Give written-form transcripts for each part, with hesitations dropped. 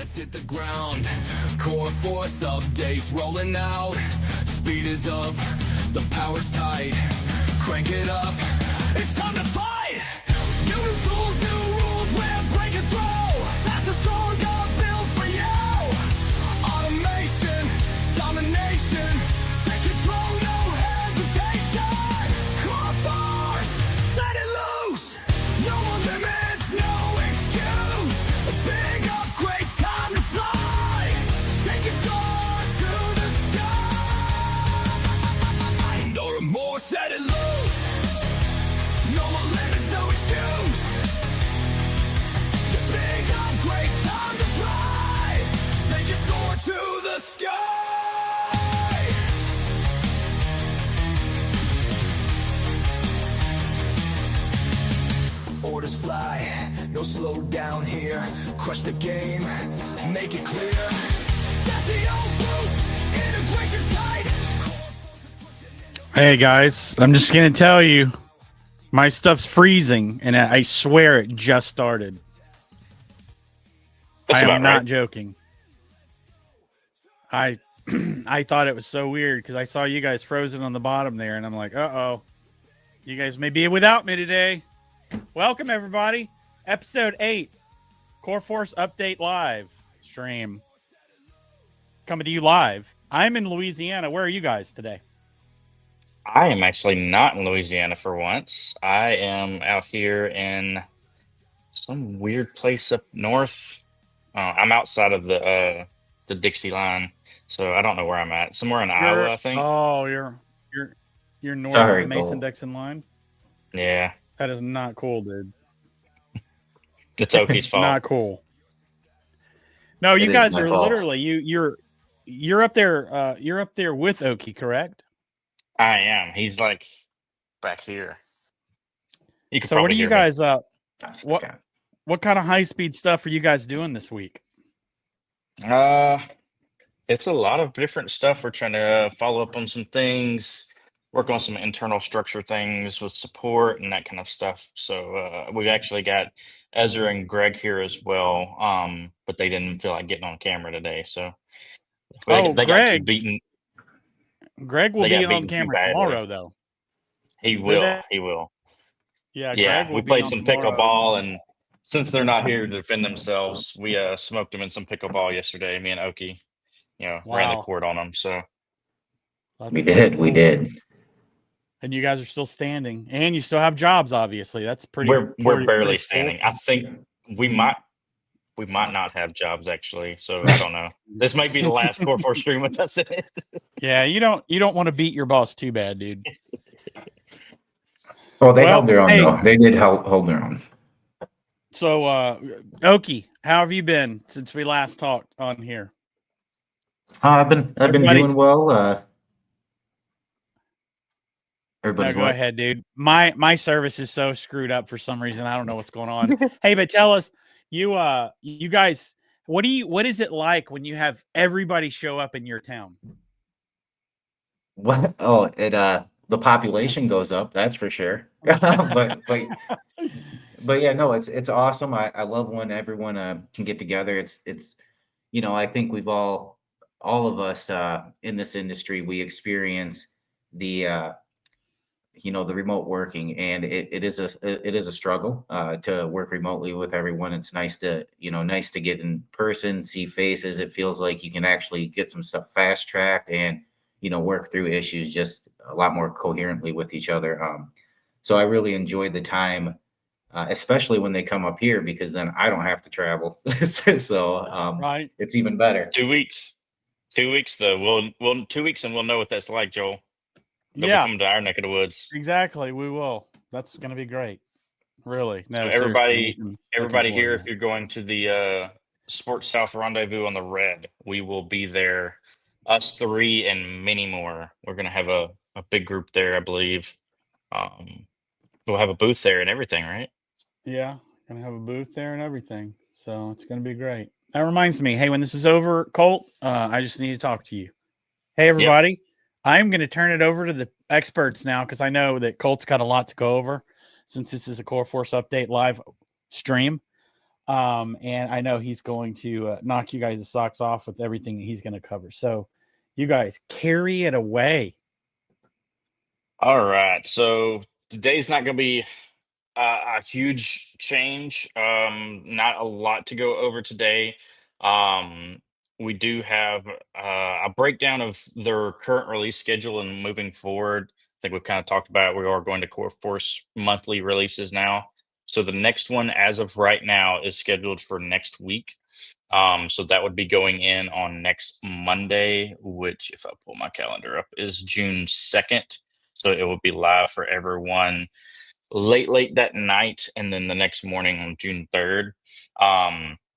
let's hit the ground. Core force updates rolling out. Speed is up, the power's tight. Crank it up, it's time to fight. New tools, new rules, we're breaking through. That's a stronger build for you. Automation, domination. Take control, no hesitation. Core force, set it loose. No more limits, no excuse. A big upgrade's time to fly. Take your star to the sky. No remorse, set it loose. No more limits, no excuse. The big upgrade's time to fly. Take your star to the sky. Orders fly, no slow down here. Crush the game, make it clear. Sassy boost, integration's tight. Hey guys, I'm just gonna tell you, my stuff's freezing, and I swear it just started. That's I am about not right. joking. I I thought it was so weird because I saw you guys frozen on the bottom there, and I'm like, uh-oh, you guys may be without me today. Welcome everybody, episode 8, coreFORCE Update Live stream, coming to you live. I'm in Louisiana. Where are you guys today? I am actually not in Louisiana for once. I am out here in some weird place up north. I'm outside of the Dixie line, so I don't know where I'm at. Somewhere in Iowa, I think. Oh, you're north Sorry, of the Mason-Dixon line. Yeah, That is not cool, dude. it's Oki's fault. Not cool. No, It you is guys my are fault. literally you're up there. You're up there with Oki, correct? I am. He's like back here. You can So what probably are you hear me. guys? What? What kind of high speed stuff are you guys doing this week? It's a lot of different stuff. We're trying to follow up on some things, work on some internal structure things with support and that kind of stuff. So we've actually got Ezra and Greg here as well, but they didn't feel like getting on camera today. So they got too beaten. Greg will They be got on beaten too camera badly. tomorrow, though. He Did will. they? He will. Yeah, Yeah, Greg will we be played on some tomorrow. pickleball, and since they're not here to defend themselves, we smoked them in some pickleball yesterday. Me and Oki, ran the Wow. court on them. So That's We pretty did. We cool. did. And you guys are still standing, and you still have jobs. Obviously, that's pretty. we're barely pretty cool. standing. I think we might not have jobs actually. So I don't know. This might be the last coreFORCE stream with us in it. Yeah, you don't want to beat your boss too bad, dude. Oh, they Well, held their own. hey. Though. They did hold their own. So, Oki, how have you been since we last talked on here? I've been doing well. Everybody's No, go ahead, dude. My service is so screwed up for some reason. I don't know what's going on. Hey, but tell us, you guys, what is it like when you have everybody show up in your town? What? Oh, the population goes up. That's for sure. but yeah, no, it's awesome. I love when everyone can get together. It's I think we've all of us in this industry, we experience the the remote working, and it is a struggle to work remotely with everyone. It's nice to get in person, see faces. It feels like you can actually get some stuff fast tracked and work through issues just a lot more coherently with each other. So I really enjoyed the time, especially when they come up here, because then I don't have to travel. So Right. it's even better. 2 weeks. 2 weeks though. We'll 2 weeks and we'll know what that's like, Joel. They'll be Yeah, coming to our neck of the woods. exactly. We will. That's going to be great. Really. No, So seriously, everybody looking here, forward if you're going to the Sports South Rendezvous on the Red, we will be there. Us three and many more. We're gonna have a big group there, I believe. We'll have a booth there and everything, right? Yeah, gonna have a booth there and everything. So it's gonna be great. That reminds me, hey, when this is over, Colt, I just need to talk to you. Hey, everybody, I'm gonna turn it over to the experts now because I know that Colt's got a lot to go over since this is a coreFORCE Update live stream. And I know he's going to knock you guys' socks off with everything that he's going to cover. So, you guys carry it away. All right. So today's not going to be a huge change. Not a lot to go over today. Um, we do have a breakdown of their current release schedule and moving forward. I think we've kind of talked about it. We are going to coreFORCE monthly releases now. So the next one, as of right now, is scheduled for next week. So that would be going in on next Monday, which, if I pull my calendar up, is June 2nd. So it will be live for everyone late that night, and then the next morning on June 3rd.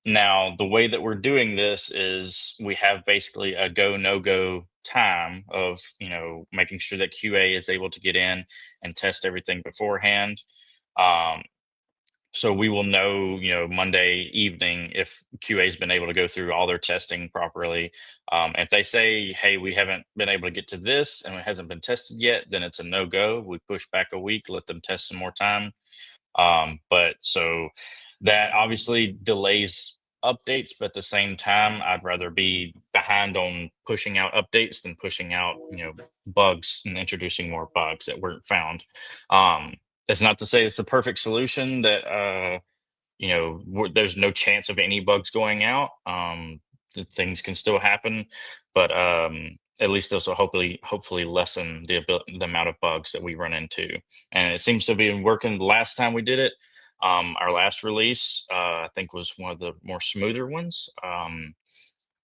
Now, the way that we're doing this is we have basically a go no go time of making sure that QA is able to get in and test everything beforehand. Um, so we will know, Monday evening if QA has been able to go through all their testing properly. If they say, "Hey, we haven't been able to get to this and it hasn't been tested yet," then it's a no go. We push back a week, let them test some more time. But so that obviously delays updates, but at the same time, I'd rather be behind on pushing out updates than pushing out, bugs and introducing more bugs that weren't found. That's not to say it's the perfect solution that there's no chance of any bugs going out. Things can still happen, but at least this will hopefully lessen the amount of bugs that we run into. And it seems to be working. The last time we did it, our last release, I think was one of the more smoother ones.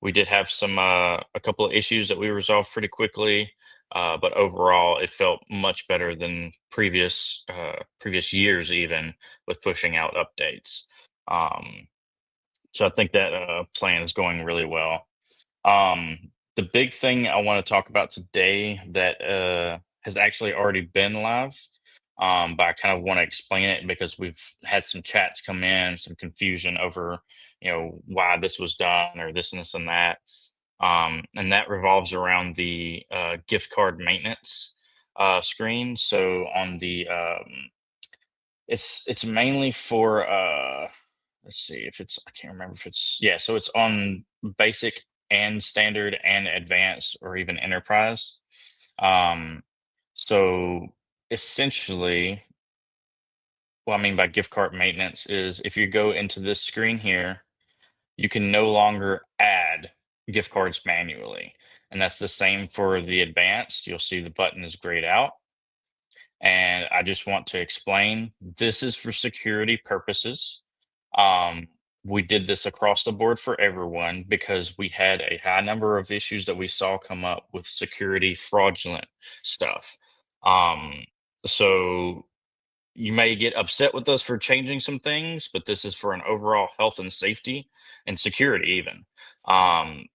We did have a couple of issues that we resolved pretty quickly. But overall, it felt much better than previous years, even with pushing out updates. Um, so I think that plan is going really well. The big thing I want to talk about today that has actually already been live, but I kind of want to explain it because we've had some chats come in, some confusion over, why this was done or this and this and that. And that revolves around the gift card maintenance screen. So on the it's mainly for let's see if it's I can't remember if it's yeah, so it's on basic and standard and advanced or even enterprise. Um so essentially what I mean by gift card maintenance is if you go into this screen here, you can no longer add gift cards manually. And that's the same for the advanced. You'll see the button is grayed out. And I just want to explain this is for security purposes. Um, we did this across the board for everyone because we had a high number of issues that we saw come up with security fraudulent stuff. Um, so you may get upset with us for changing some things, but this is for an overall health and safety and security even.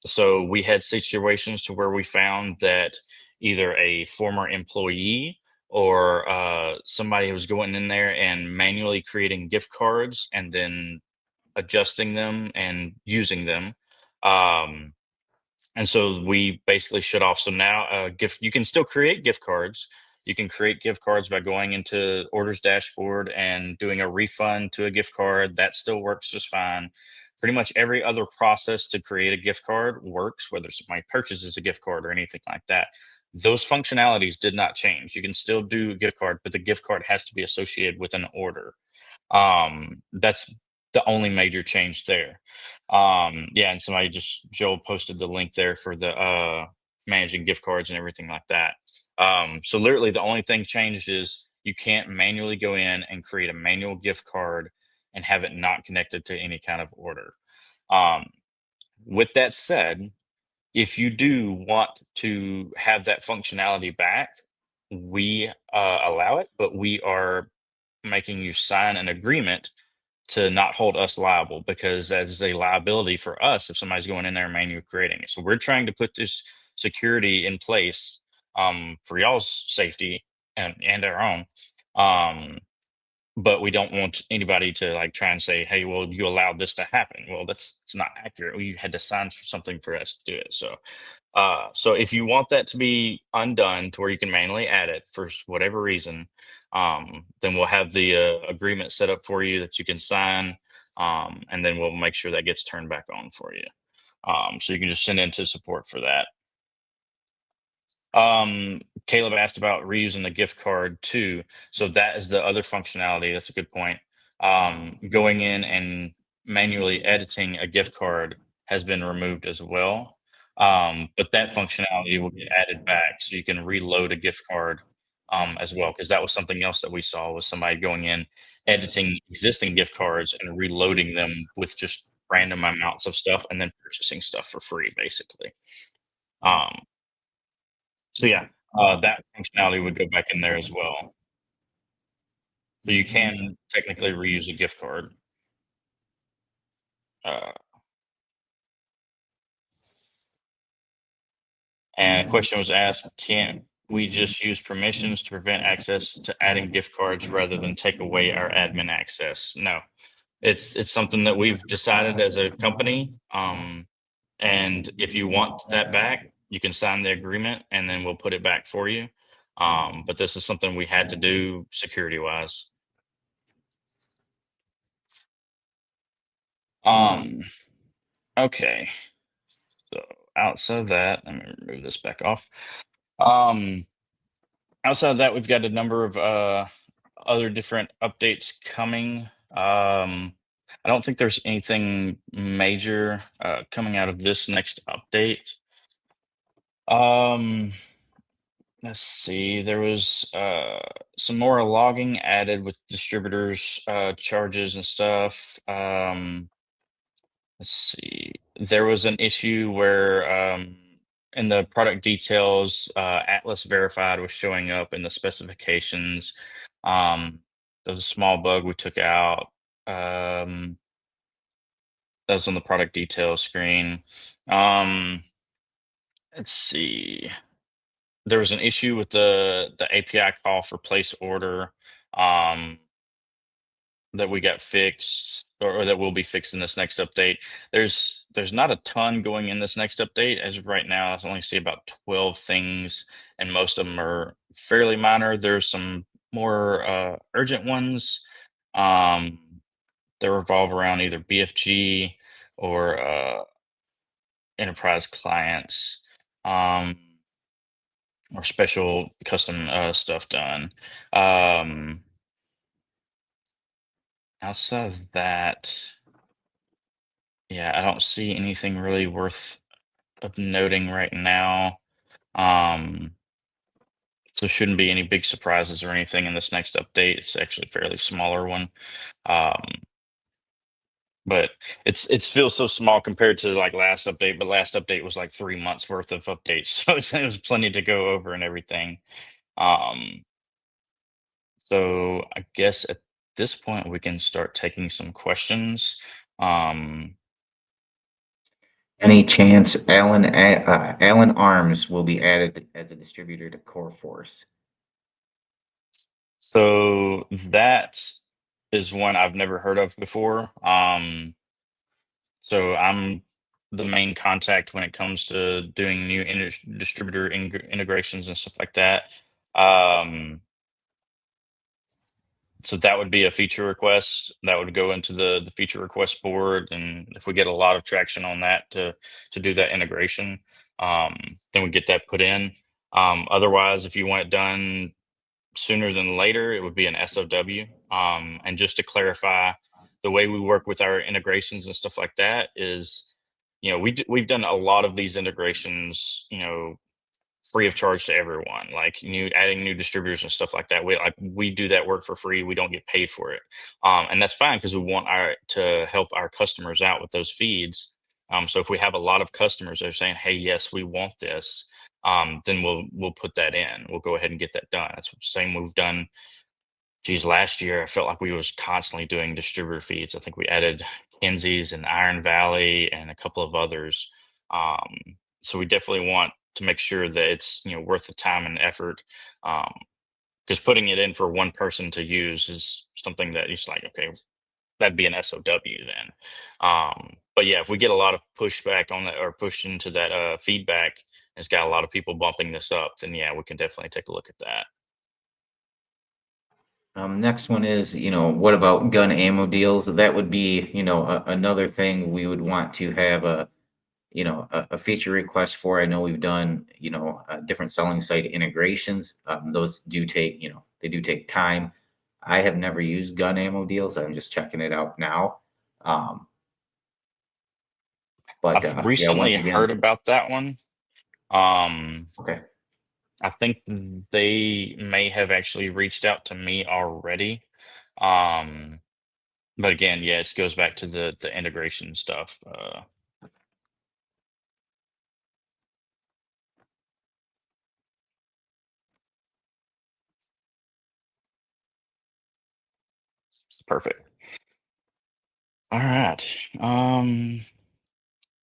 So we had situations to where we found that either a former employee or somebody was going in there and manually creating gift cards and then adjusting them and using them. Um, and so we basically shut off. So now, gift you can still create gift cards. You can create gift cards by going into orders dashboard and doing a refund to a gift card. That still works just fine. Pretty much every other process to create a gift card works, whether somebody purchases a gift card or anything like that. Those functionalities did not change. You can still do a gift card, but the gift card has to be associated with an order. That's the only major change there. Yeah, and somebody just Joel posted the link there for the managing gift cards and everything like that. So literally the only thing changed is you can't manually go in and create a manual gift card and have it not connected to any kind of order. Um, with that said, if you do want to have that functionality back, we allow it, but we are making you sign an agreement to not hold us liable because that is a liability for us if somebody's going in there and manually creating it. So we're trying to put this security in place for y'all's safety and our own. Um, but we don't want anybody to like try and say, "Hey, well, you allowed this to happen." Well, that's it's not accurate. You had to sign for something for us to do it. So if you want that to be undone to where you can manually add it for whatever reason, then we'll have the agreement set up for you that you can sign. and then we'll make sure that gets turned back on for you. So you can just send into support for that. Caleb asked about reusing the gift card too. So that is the other functionality. That's a good point. Going in and manually editing a gift card has been removed as well. But that functionality will get added back so you can reload a gift card as well, because that was something else that we saw was somebody going in, editing existing gift cards and reloading them with just random amounts of stuff and then purchasing stuff for free, basically. Um, so yeah, that functionality would go back in there as well. So you can technically reuse a gift card. Uh, and a question was asked, can't we just use permissions to prevent access to adding gift cards rather than take away our admin access? No, it's something that we've decided as a company. And if you want that back, you can sign the agreement and then we'll put it back for you. But this is something we had to do security wise. Okay. So outside of that, let me remove this back off. Um, Outside of that, we've got a number of other different updates coming. I don't think there's anything major coming out of this next update. Let's see. There was some more logging added with distributors charges and stuff. Let's see. There was an issue where in the product details, Atlas Verified was showing up in the specifications. There was a small bug we took out. That was on the product details screen. Let's see. There was an issue with the API call for place order. That we got fixed or that will be fixed in this next update. There's not a ton going in this next update. As of right now, I only see about 12 things, and most of them are fairly minor. There's some more urgent ones um, that revolve around either BFG or enterprise clients or special custom stuff done. Outside of that, yeah, I don't see anything really worth of noting right now. Um, so shouldn't be any big surprises or anything in this next update. It's actually a fairly smaller one. Um, but it feels so small compared to like last update, but last update was like 3 months worth of updates. So it was plenty to go over and everything. Um, so I guess at this point we can start taking some questions. Um, Any chance Allen Arms will be added as a distributor to coreFORCE? So that is one I've never heard of before. So I'm the main contact when it comes to doing new distributor integrations and stuff like that. Um, so that would be a feature request that would go into the feature request board, and if we get a lot of traction on that to do that integration, then we get that put in. Otherwise, if you want it done sooner than later, it would be an SOW. And just to clarify, the way we work with our integrations and stuff like that is, we've done a lot of these integrations, free of charge to everyone, like adding new distributors and stuff like that. We do that work for free. We don't get paid for it. And that's fine because we want to help our customers out with those feeds. So if we have a lot of customers that are saying, hey, yes, we want this, then we'll put that in. We'll go ahead and get that done. That's the same we've done. Geez, last year I felt like we was constantly doing distributor feeds. I think we added Kenzie's and Iron Valley and a couple of others. Um, so we definitely want to make sure that it's worth the time and effort. Because putting it in for one person to use is something that he's like, okay, that'd be an SOW then. But yeah, if we get a lot of pushback on that or push into that feedback, and it's got a lot of people bumping this up, then yeah, we can definitely take a look at that. Next one is, what about gun ammo deals? That would be, another thing we would want to have a feature request for. I know we've done, different selling site integrations. Those do take, they do take time. I have never used gun ammo deals. I'm just checking it out now. Um, but I've yeah, once recently heard again, about that one. Um, okay. I think they may have actually reached out to me already. Um, but again, yeah, it goes back to the integration stuff. It's perfect. All right.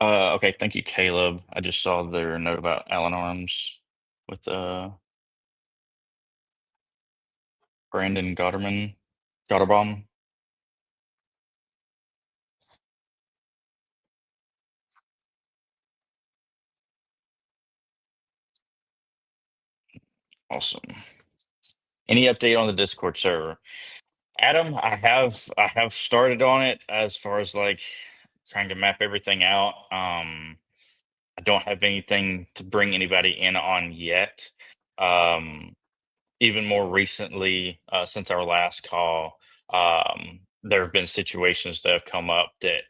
Okay, thank you, Caleb. I just saw their note about Allen Arms with Brandon Gotterbaum. Awesome. Any update on the Discord server? Adam, I have started on it as far as like trying to map everything out. I don't have anything to bring anybody in on yet. Um, Even more recently, since our last call, there have been situations that have come up that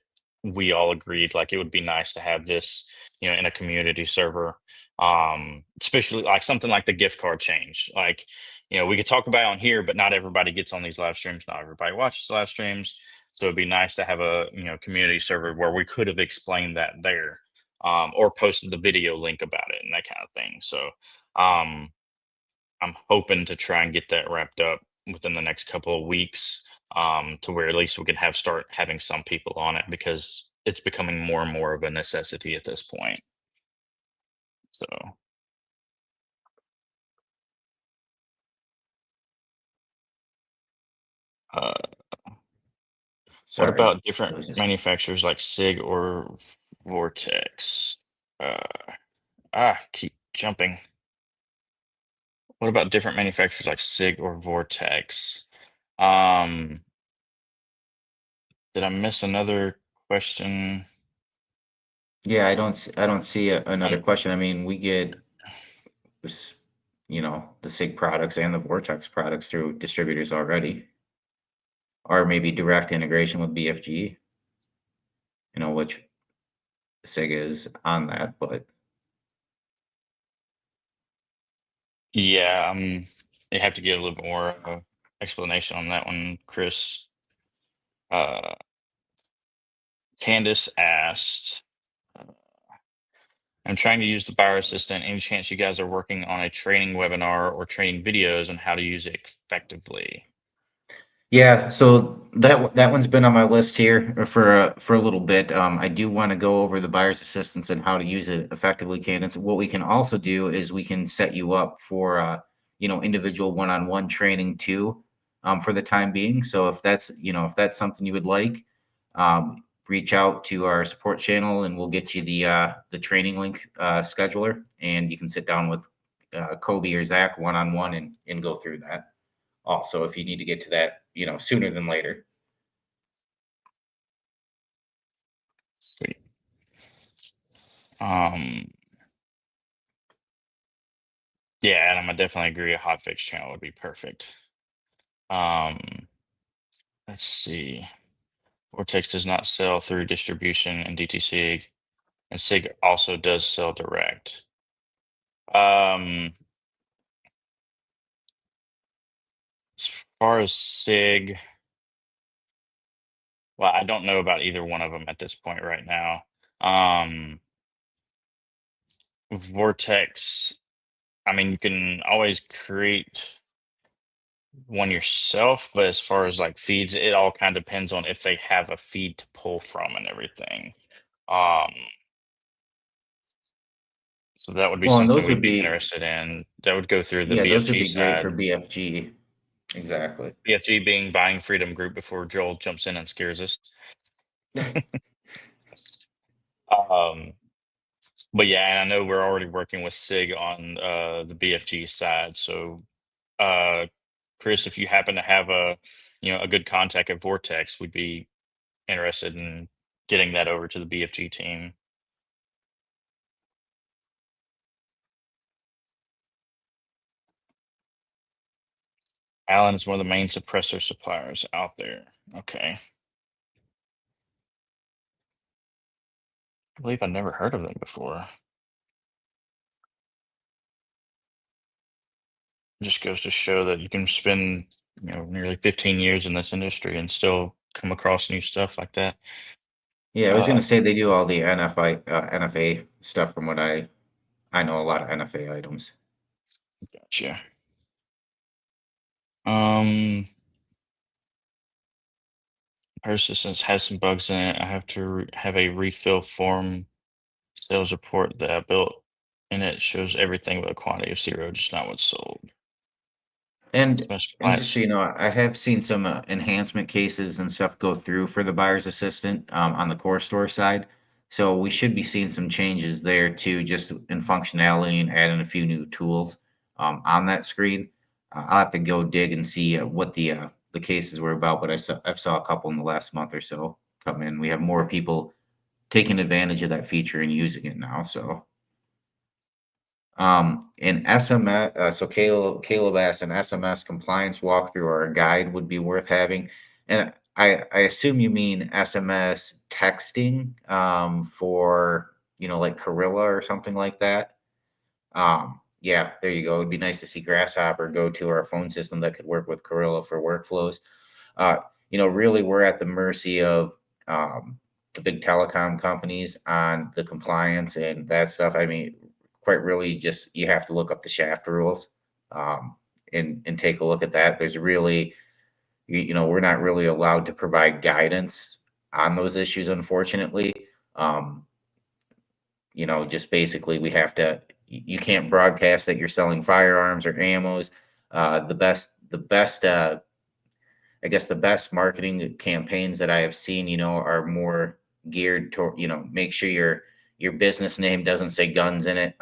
we all agreed like it would be nice to have this, in a community server. Especially like something like the gift card change. Like, we could talk about it on here, but not everybody gets on these live streams. Not everybody watches live streams. So it'd be nice to have a community server where we could have explained that there, or posted the video link about it and that kind of thing. So um, I'm hoping to try and get that wrapped up within the next couple of weeks, to where at least we can start having some people on it because it's becoming more and more of a necessity at this point. So, uh, what Sorry. about It different was just manufacturers like SIG or Vortex? Uh, keep jumping. What about different manufacturers like SIG or Vortex? Um, did I miss another question? Yeah, I don't see another Um, question. I mean, we get the SIG products and the Vortex products through distributors already, or maybe direct integration with BFG, which SIG is on that. But Yeah, you have to get a little bit more explanation on that one, Chris. Uh, Candace asked, I'm trying to use the buyer assistant. Any chance you guys are working on a training webinar or training videos on how to use it effectively? yeah, so that one's been on my list here for a little bit. I do want to go over the buyer's assistance and how to use it effectively, Cadence. What we can also do is we can set you up for individual one-on-one training too, for the time being. So if that's something you would like, reach out to our support channel and we'll get you the training link scheduler, and you can sit down with Kobe or Zach one-on-one and go through that also if you need to get to that, sooner than later. Sweet. Um, yeah, Adam, I definitely agree. A hotfix channel would be perfect. Um, let's see. Vortex does not sell through distribution and DTC, and SIG also does sell direct. Um, as far as SIG, well, I don't know about either one of them at this point right now. Vortex, I mean, you can always create one yourself, but as far as like feeds, it all kind of depends on if they have a feed to pull from and everything. Um, so that would be Well, and something those we'd would be be, interested in. That would go through the yeah, those would BFG be great for side. BFG. Exactly. BFG being Buying Freedom Group before Joel jumps in and scares us. Um, but yeah, and I know we're already working with SIG on the BFG side. So uh Chris, if you happen to have a good contact at Vortex, we'd be interested in getting that over to the BFG team. Allen is one of the main suppressor suppliers out there. Okay. I believe I've never heard of them before. It just goes to show that you can spend, nearly 15 years in this industry and still come across new stuff like that. Yeah, I was gonna say they do all the NFA stuff from what I know a lot of NFA items. Gotcha. Power Assistance has some bugs in it. I have to have a refill form sales report that I built, and it shows everything with a quantity of 0, just not what's sold. And Most and just so plants. you know, I have seen some enhancement cases and stuff go through for the buyer's assistant on the core store side. So we should be seeing some changes there too, just in functionality and adding a few new tools on that screen. I'll have to go dig and see what the cases were about, but I've saw a couple in the last month or so come in. We have more people taking advantage of that feature and using it now. So in SMS, so Caleb asked, an SMS compliance walkthrough or a guide would be worth having. And I assume you mean SMS texting for, like Gorilla or something like that. Yeah, there you go. It'd be nice to see Grasshopper go to our phone system that could work with Gorilla for workflows. Uh, really, we're at the mercy of the big telecom companies on the compliance and that stuff. I mean, quite really, just you have to look up the shaft rules and take a look at that. There's really, we're not really allowed to provide guidance on those issues, unfortunately. Um, just basically we have to. You can't broadcast that you're selling firearms or ammos. The best I guess the best marketing campaigns that I have seen, are more geared toward, make sure your business name doesn't say guns in it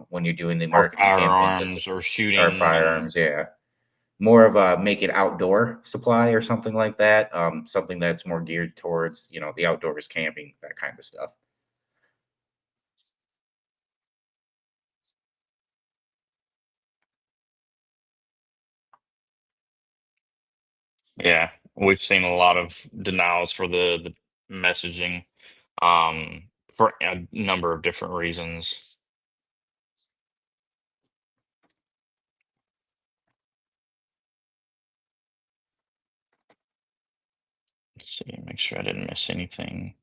when you're doing the Or marketing campaigns. firearms or Or shooting and firearms, yeah. More of a make it outdoor supply or something like that. Something that's more geared towards, the outdoors camping, that kind of stuff. yeah, we've seen a lot of denials for the messaging for a number of different reasons. Let's see, make sure I didn't miss anything.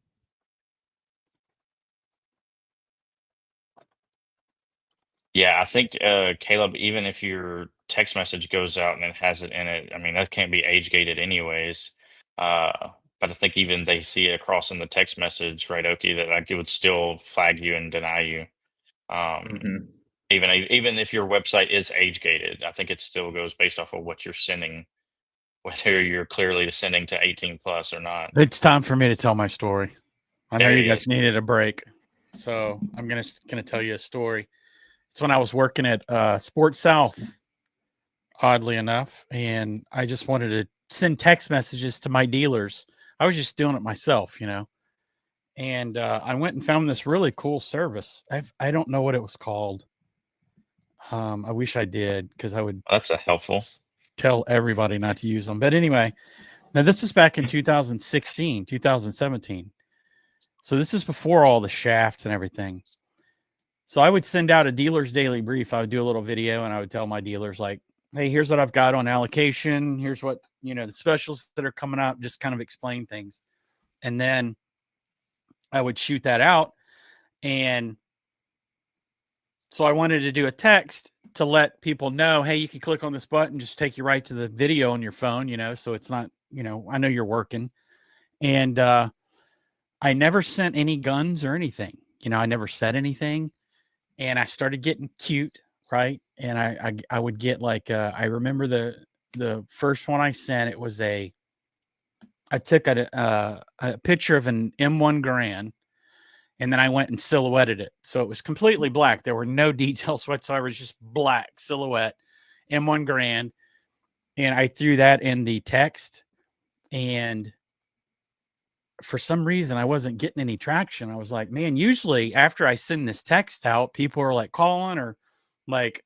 Yeah, I think Caleb, even if your text message goes out and it has it in it, I mean that can't be age gated anyways. But I think even they see it across in the text message, right, Oki, that like it would still flag you and deny you. Um, Hmm. even if your website is age gated, I think it still goes based off of what you're sending, whether you're clearly sending to 18 plus or not. It's time for me to tell my story. I know you Hey, guys needed a break, so I'm gonna tell you a story. It's when I was working at Sports South, oddly enough, and I just wanted to send text messages to my dealers. I was just doing it myself, and I went and found this really cool service. I don't know what it was called. I wish I did because I would that's a helpful. tell everybody not to use them. But anyway, now this was back in 2016, 2017. So this is before all the shafts and everything. So I would send out a dealer's daily brief. I would do a little video and I would tell my dealers like, hey, here's what I've got on allocation. Here's what, the specials that are coming up, just kind of explain things. And then I would shoot that out. And so I wanted to do a text to let people know, hey, you can click on this button, just take you right to the video on your phone, so it's not, I know you're working. And I never sent any guns or anything. I never said anything. And I started getting cute, right? And I would get like I remember the first one I sent. It was I took a picture of an M1 Garand, and then I went and silhouetted it, so it was completely black. There were no details whatsoever. It was just black silhouette M1 Garand, and I threw that in the text, and for some reason I wasn't getting any traction. I was like, man, usually after I send this text out, people are like calling or like,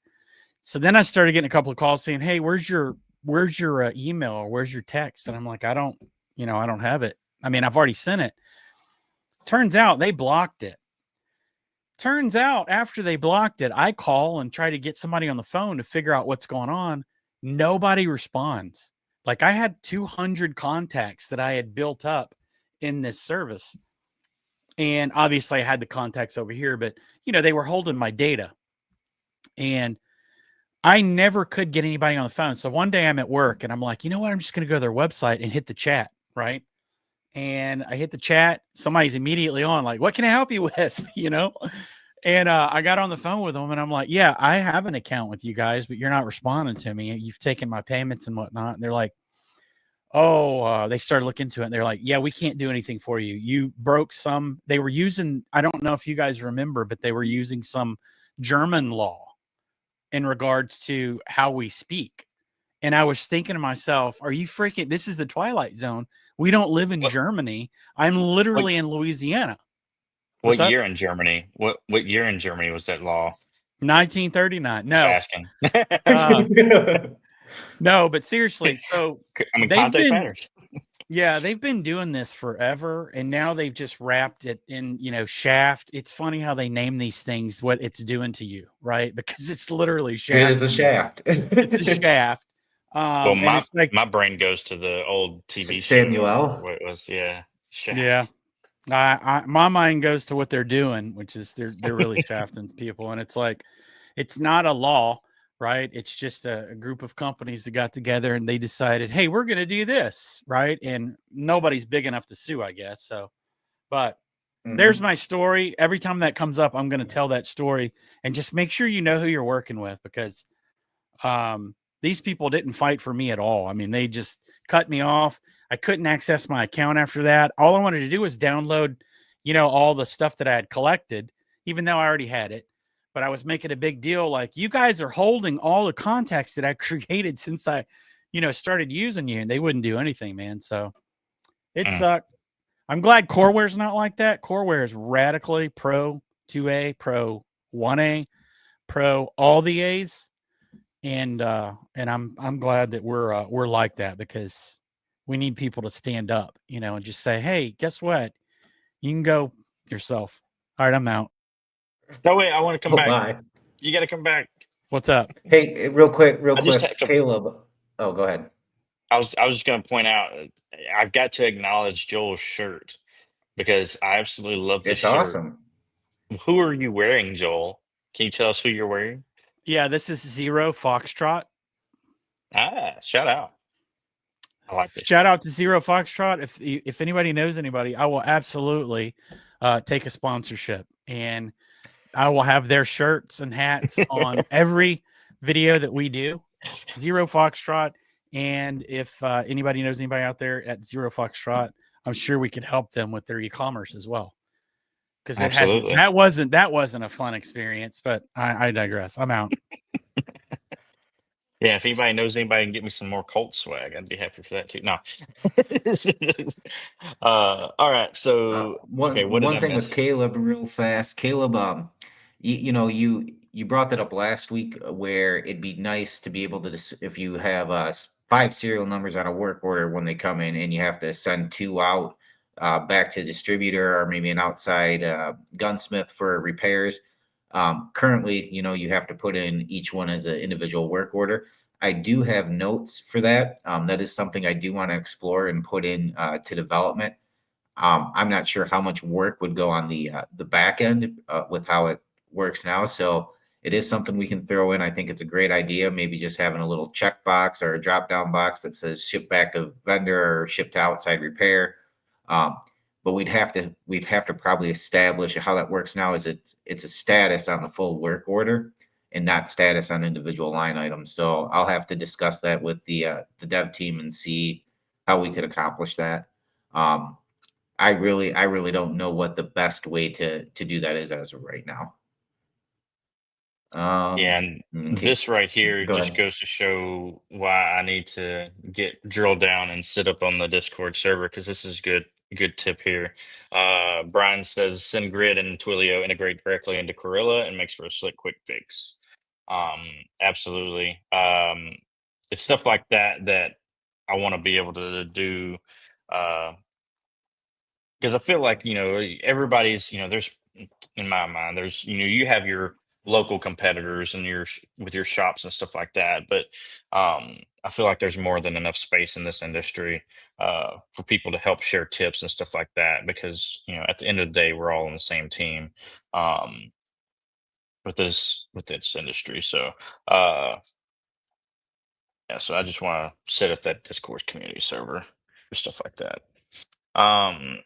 so then I started getting a couple of calls saying, hey, where's your email or where's your text? And I'm like, I don't have it. I mean, I've already sent it. Turns out they blocked it. Turns out after they blocked it, I call and try to get somebody on the phone to figure out what's going on. Nobody responds. Like I had 200 contacts that I had built up in this service. And obviously I had the contacts over here, but they were holding my data. And I never could get anybody on the phone. So one day I'm at work and I'm like, you know what? I'm just going to go to their website and hit the chat. Right. And I hit the chat. Somebody's immediately on like, what can I help you with? And I got on the phone with them and I'm like, yeah, I have an account with you guys, but you're not responding to me. You've taken my payments and whatnot. And they're like, oh, they started looking into it. And they're like, yeah, we can't do anything for you. You broke they were using, I don't know if you guys remember, but they were using some German law in regards to how we speak. And I was thinking to myself, are you freaking, this is the Twilight Zone. We don't live in Germany. I'm literally in Louisiana. What year in Germany? What year in Germany was that law? 1939. No. Just asking. No, but seriously. So I mean, context matters. Yeah, they've been doing this forever, and now they've just wrapped it in, shaft. It's funny how they name these things what it's doing to you, right? Because it's literally shaft. It is a shaft. It's a shaft. Well, my brain goes to the old TV Samuel. show. What it was, yeah. Shaft. Yeah. My mind goes to what they're doing, which is they're really shafting people, and it's like it's not a law, right? It's just a group of companies that got together and they decided, hey, we're going to do this, right? And nobody's big enough to sue, I guess. So, but there's my story. Every time that comes up, I'm going to tell that story and just make sure you know who you're working with, because these people didn't fight for me at all. I mean, they just cut me off. I couldn't access my account after that. All I wanted to do was download, all the stuff that I had collected, even though I already had it. But I was making a big deal. Like, you guys are holding all the contacts that I created since I, started using you, and they wouldn't do anything, man. So it sucked. I'm glad coreWORCE's not like that. coreWORCE is radically pro 2A, pro 1A, pro all the A's. And I'm glad that we're like that, because we need people to stand up, and just say, hey, guess what? You can go yourself. All right, I'm out. No, wait, I want to come back. Bye. You got to come back. What's up? Hey, real quick, Caleb. Oh, go ahead. I was just going to point out, I've got to acknowledge Joel's shirt, because I absolutely love this shirt. It's awesome. Who are you wearing, Joel? Can you tell us who you're wearing? Yeah, this is Zero Foxtrot. Shout out. I like this. Shout out to Zero Foxtrot. If anybody knows anybody, I will absolutely take a sponsorship, and I will have their shirts and hats on every video that we do. Zero Foxtrot. And if anybody knows anybody out there at Zero Foxtrot, I'm sure we could help them with their e-commerce as well. Because that wasn't a fun experience, but I digress. I'm out. Yeah, if anybody knows anybody can get me some more Colt swag, I'd be happy for that too. No. All right. So one thing with Caleb, real fast. Caleb, you brought that up last week, where it'd be nice to be able to, if you have 5 serial numbers on a work order when they come in, and you have to send 2 out back to a distributor or maybe an outside gunsmith for repairs. Currently, you have to put in each one as an individual work order. I do have notes for that. That is something I do want to explore and put in to development. I'm not sure how much work would go on the back end with how it works now. So it is something we can throw in. I think it's a great idea. Maybe just having a little checkbox or a drop down box that says ship back to vendor or ship to outside repair. But we'd have to probably establish how that works now. Is it's a status on the full work order and not status on individual line items. So I'll have to discuss that with the dev team and see how we could accomplish that. I really don't know what the best way to do that is as of right now. Yeah, and Okay, this right here go just ahead. goes to show why I need to get drill down and sit up on the Discord server because this is good tip here. Brian says send grid and Twilio integrate directly into Gorilla and makes for a slick quick fix. Absolutely. It's stuff like that that I want to be able to do. Because I feel like everybody's there's in my mind there's you have your local competitors and with your shops and stuff like that, but I feel like there's more than enough space in this industry for people to help share tips and stuff like that because at the end of the day we're all on the same team um, with this industry. So uh, yeah, so I just want to set up that Discord community server for stuff like that. Um,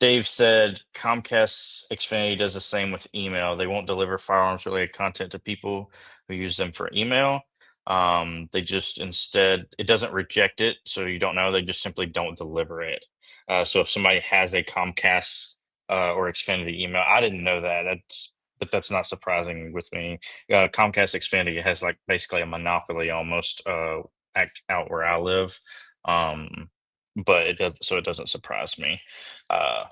Dave said Comcast Xfinity does the same with email. They won't deliver firearms related content to people who use them for email. They just instead, it doesn't reject it. So you don't know. They just simply don't deliver it. So if somebody has a Comcast or Xfinity email, I didn't know that. But that's not surprising with me. Comcast Xfinity has like basically a monopoly almost out where I live. Um, but it doesn't surprise me.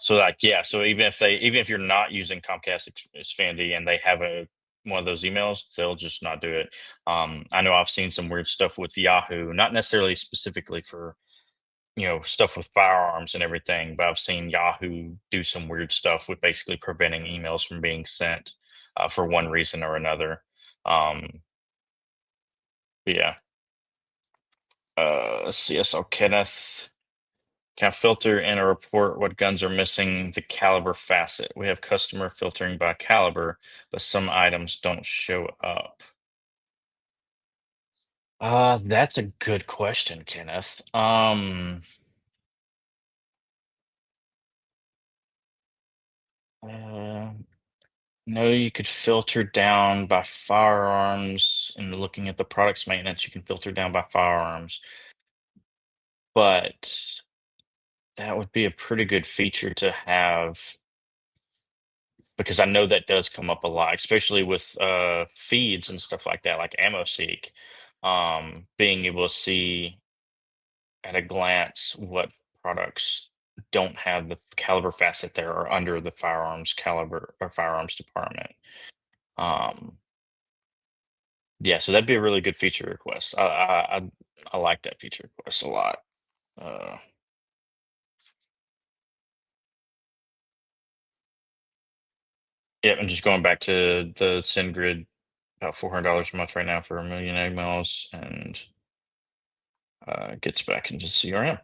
So like yeah, so even if you're not using Comcast Xfinity and they have a one of those emails, they'll just not do it. I know I've seen some weird stuff with Yahoo, not necessarily specifically for stuff with firearms and everything, but I've seen Yahoo do some weird stuff with basically preventing emails from being sent for one reason or another. But yeah. Let's see. I saw Kenneth. Can I filter in a report what guns are missing the caliber facet? We have customer filtering by caliber, but some items don't show up. That's a good question, Kenneth. Uh, no, you could filter down by firearms and looking at the products maintenance, you can filter down by firearms, but that would be a pretty good feature to have because I know that does come up a lot, especially with feeds and stuff like that, like AmmoSeek. Being able to see at a glance what products don't have the caliber facet there or under the firearms caliber or firearms department. Um, yeah, so that'd be a really good feature request. I like that feature request a lot. Uh, yeah, and just going back to the SendGrid, about $400 a month right now for 1,000,000 emails, and gets back into CRM.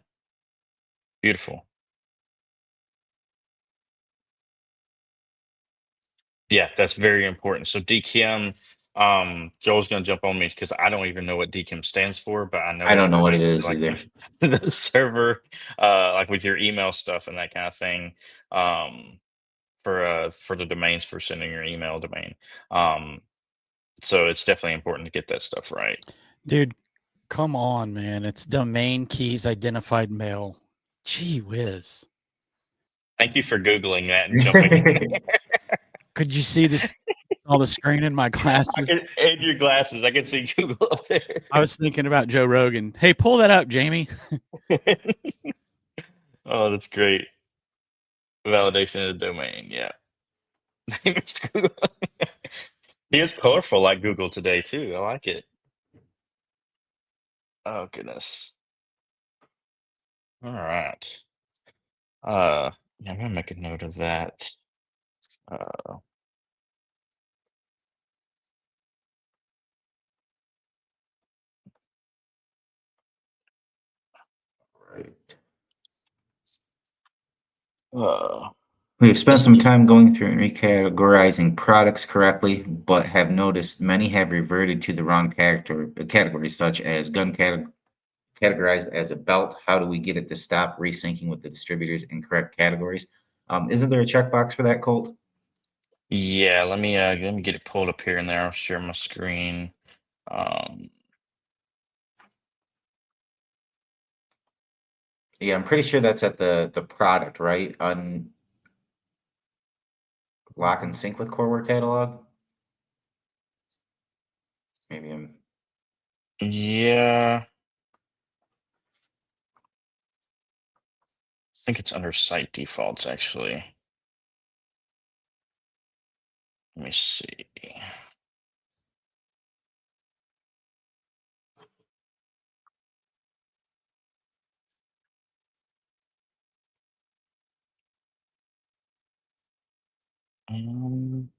Beautiful. Yeah, that's very important. So DKIM, Joel's gonna jump on me because I don't even know what DKIM stands for, but I know I it don't know what it relates to is like either. the server, like with your email stuff and that kind of thing. Um, for the domains for sending your email domain. Um, so it's definitely important to get that stuff right. Dude, come on, man. It's domain keys identified mail. Gee whiz. Thank you for Googling that and jumping in. Could you see this on the screen in my I glasses? can add your glasses. I can see Google up there. I was thinking about Joe Rogan. Hey, pull that up, Jamie. Oh, that's great. Validation of the domain. Yeah. He is colorful like Google today too. I like it. Oh goodness. All right. Yeah, I'm gonna make a note of that. Uh, Right. uh, We've spent this some time going through and recategorizing products correctly, but have noticed many have reverted to the wrong categories, such as categorized as a belt. How do we get it to stop resyncing with the distributors in correct categories? Isn't there a checkbox for that, Colt? Yeah, let me get it pulled up here and there. I'll share my screen. Um, Yeah, I'm pretty sure that's at the product, right? On lock and sync with core work catalog. Maybe I'm. Yeah, I think it's under site defaults actually. Let me see. Um,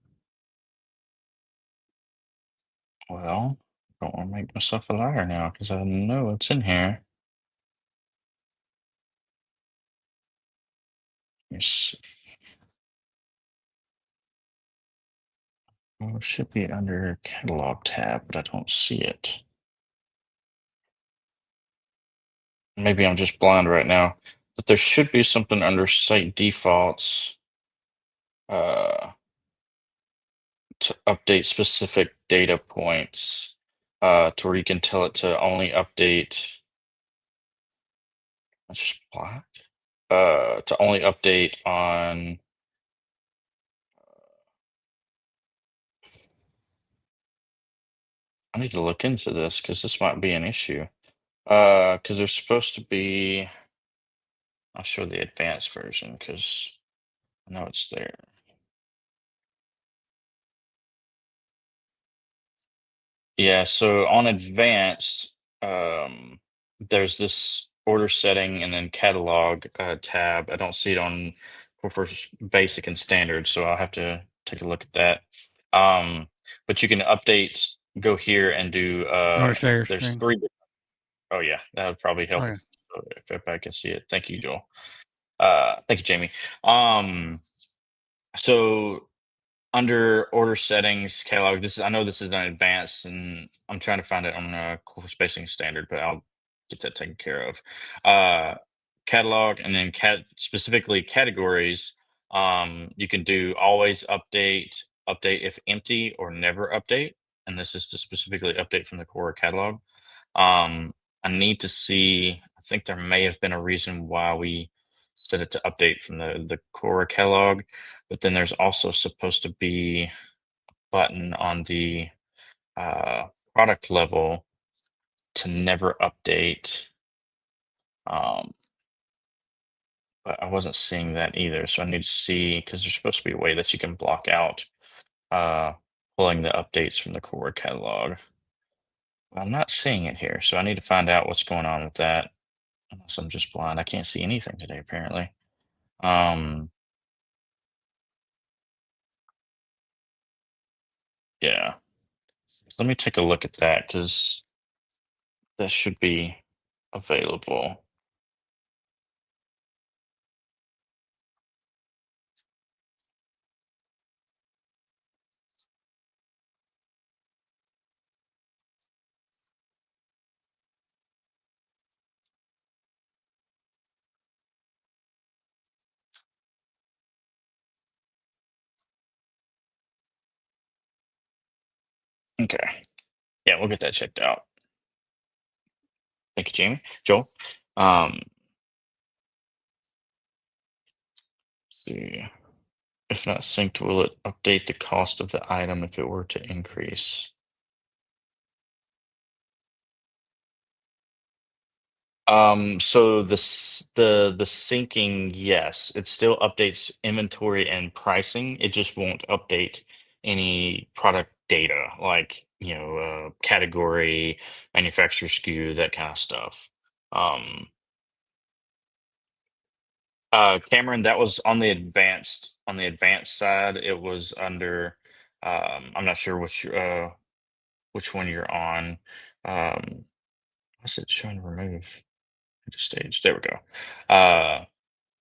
well, don't want to make myself a liar now because I know it's in here. Let me see. Well, it should be under catalog tab, but I don't see it. Maybe I'm just blind right now. But there should be something under site defaults uh, to update specific data points to where you can tell it to only update. That's just black. To only update on. I need to look into this because this might be an issue. Because there's supposed to be. I'll show the advanced version because I know it's there. Yeah, so on advanced, there's this order setting and then catalog tab. I don't see it on for basic and standard, so I'll have to take a look at that. But you can update, go here and do You want to share your there's screen? three. Oh yeah, that would probably help Okay. if I can see it. Thank you, Joel. Thank you, Jamie. So under order settings catalog, this is I know this is an advanced, and I'm trying to find it on core spacing standard, but I'll get that taken care of. Uh, Catalog and then specifically categories. You can do always update, update if empty, or never update, and this is to specifically update from the core catalog. I need to see. I think there may have been a reason why we set it to update from the core catalog, but then there's also supposed to be a button on the uh, product level to never update. Um, but I wasn't seeing that either, so I need to see because there's supposed to be a way that you can block out uh, pulling the updates from the core catalog. I'm not seeing it here, so I need to find out what's going on with that. Unless I'm just blind, I can't see anything today apparently. Um, yeah. So let me take a look at that because that should be available. Okay. Yeah, we'll get that checked out. Thank you, Jamie. Joel. Let's see. If not synced, will it update the cost of the item if it were to increase? So the syncing, yes, it still updates inventory and pricing. It just won't update any product data like, category, manufacturer SKU, that kind of stuff. Um, Cameron, that was on the advanced side. It was under, I'm not sure which one you're on. What's it showing to remove? Stage. There we go.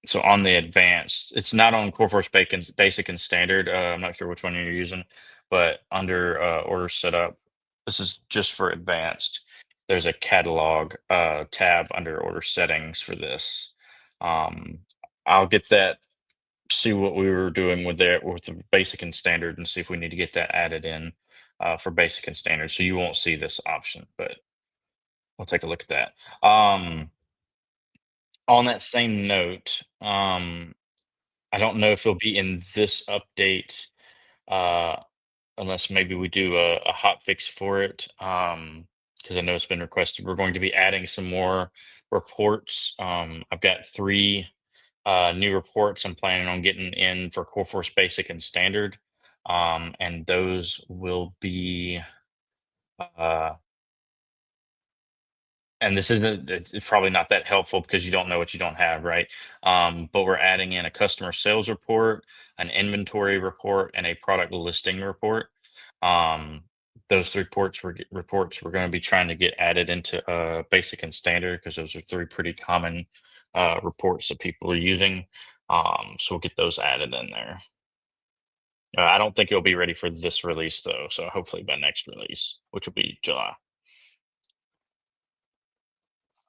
So on the advanced, it's not on coreFORCE basic and standard. I'm not sure which one you're using, but under order setup, this is just for advanced. There's a catalog tab under order settings for this. Um, I'll get that, see what we were doing with there with the basic and standard, and see if we need to get that added in for basic and standard. So you won't see this option, but we'll take a look at that. On that same note, I don't know if it'll be in this update, uh, unless maybe we do a hot fix for it. Because I know it's been requested. We're going to be adding some more reports. I've got 3 new reports I'm planning on getting in for coreFORCE Basic and Standard. And those will be uh, and this isn't it's probably not that helpful because you don't know what you don't have, right? But we're adding in a customer sales report, an inventory report, and a product listing report. Um, those 3 reports we're going to be trying to get added into basic and standard because those are 3 pretty common reports that people are using. So we'll get those added in there. I don't think it'll be ready for this release though, so hopefully by next release, which will be July.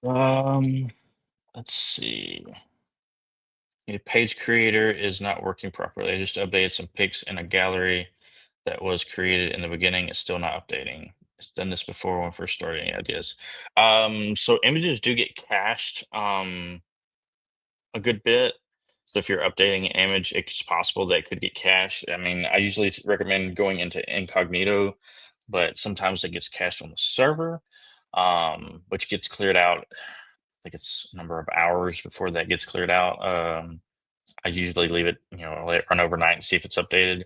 Um, let's see. The page creator is not working properly. I just updated some pics in a gallery that was created in the beginning. It's still not updating. It's done this before when first started any ideas. So images do get cached a good bit. So if you're updating an image, it's possible that it could get cached. I mean, I usually recommend going into incognito, but sometimes it gets cached on the server, which gets cleared out. I think it's a number of hours before that gets cleared out. I usually leave it, let it run overnight and see if it's updated.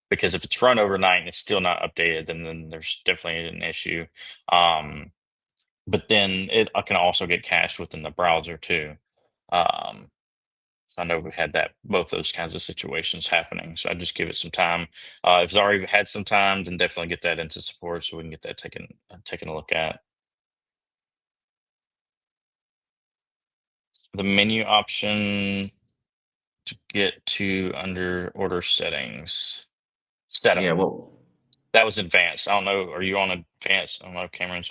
Because if it's run overnight and it's still not updated, then there's definitely an issue. Um, but then it can also get cached within the browser too. Um, so I know we've had both those kinds of situations happening. So I just give it some time. If it's already had some time, then definitely get that into support so we can get that taken a look at. The menu option to get to under order settings. Setup. Yeah, well, That was advanced. I don't know. Are you on advanced? I don't know if Cameron's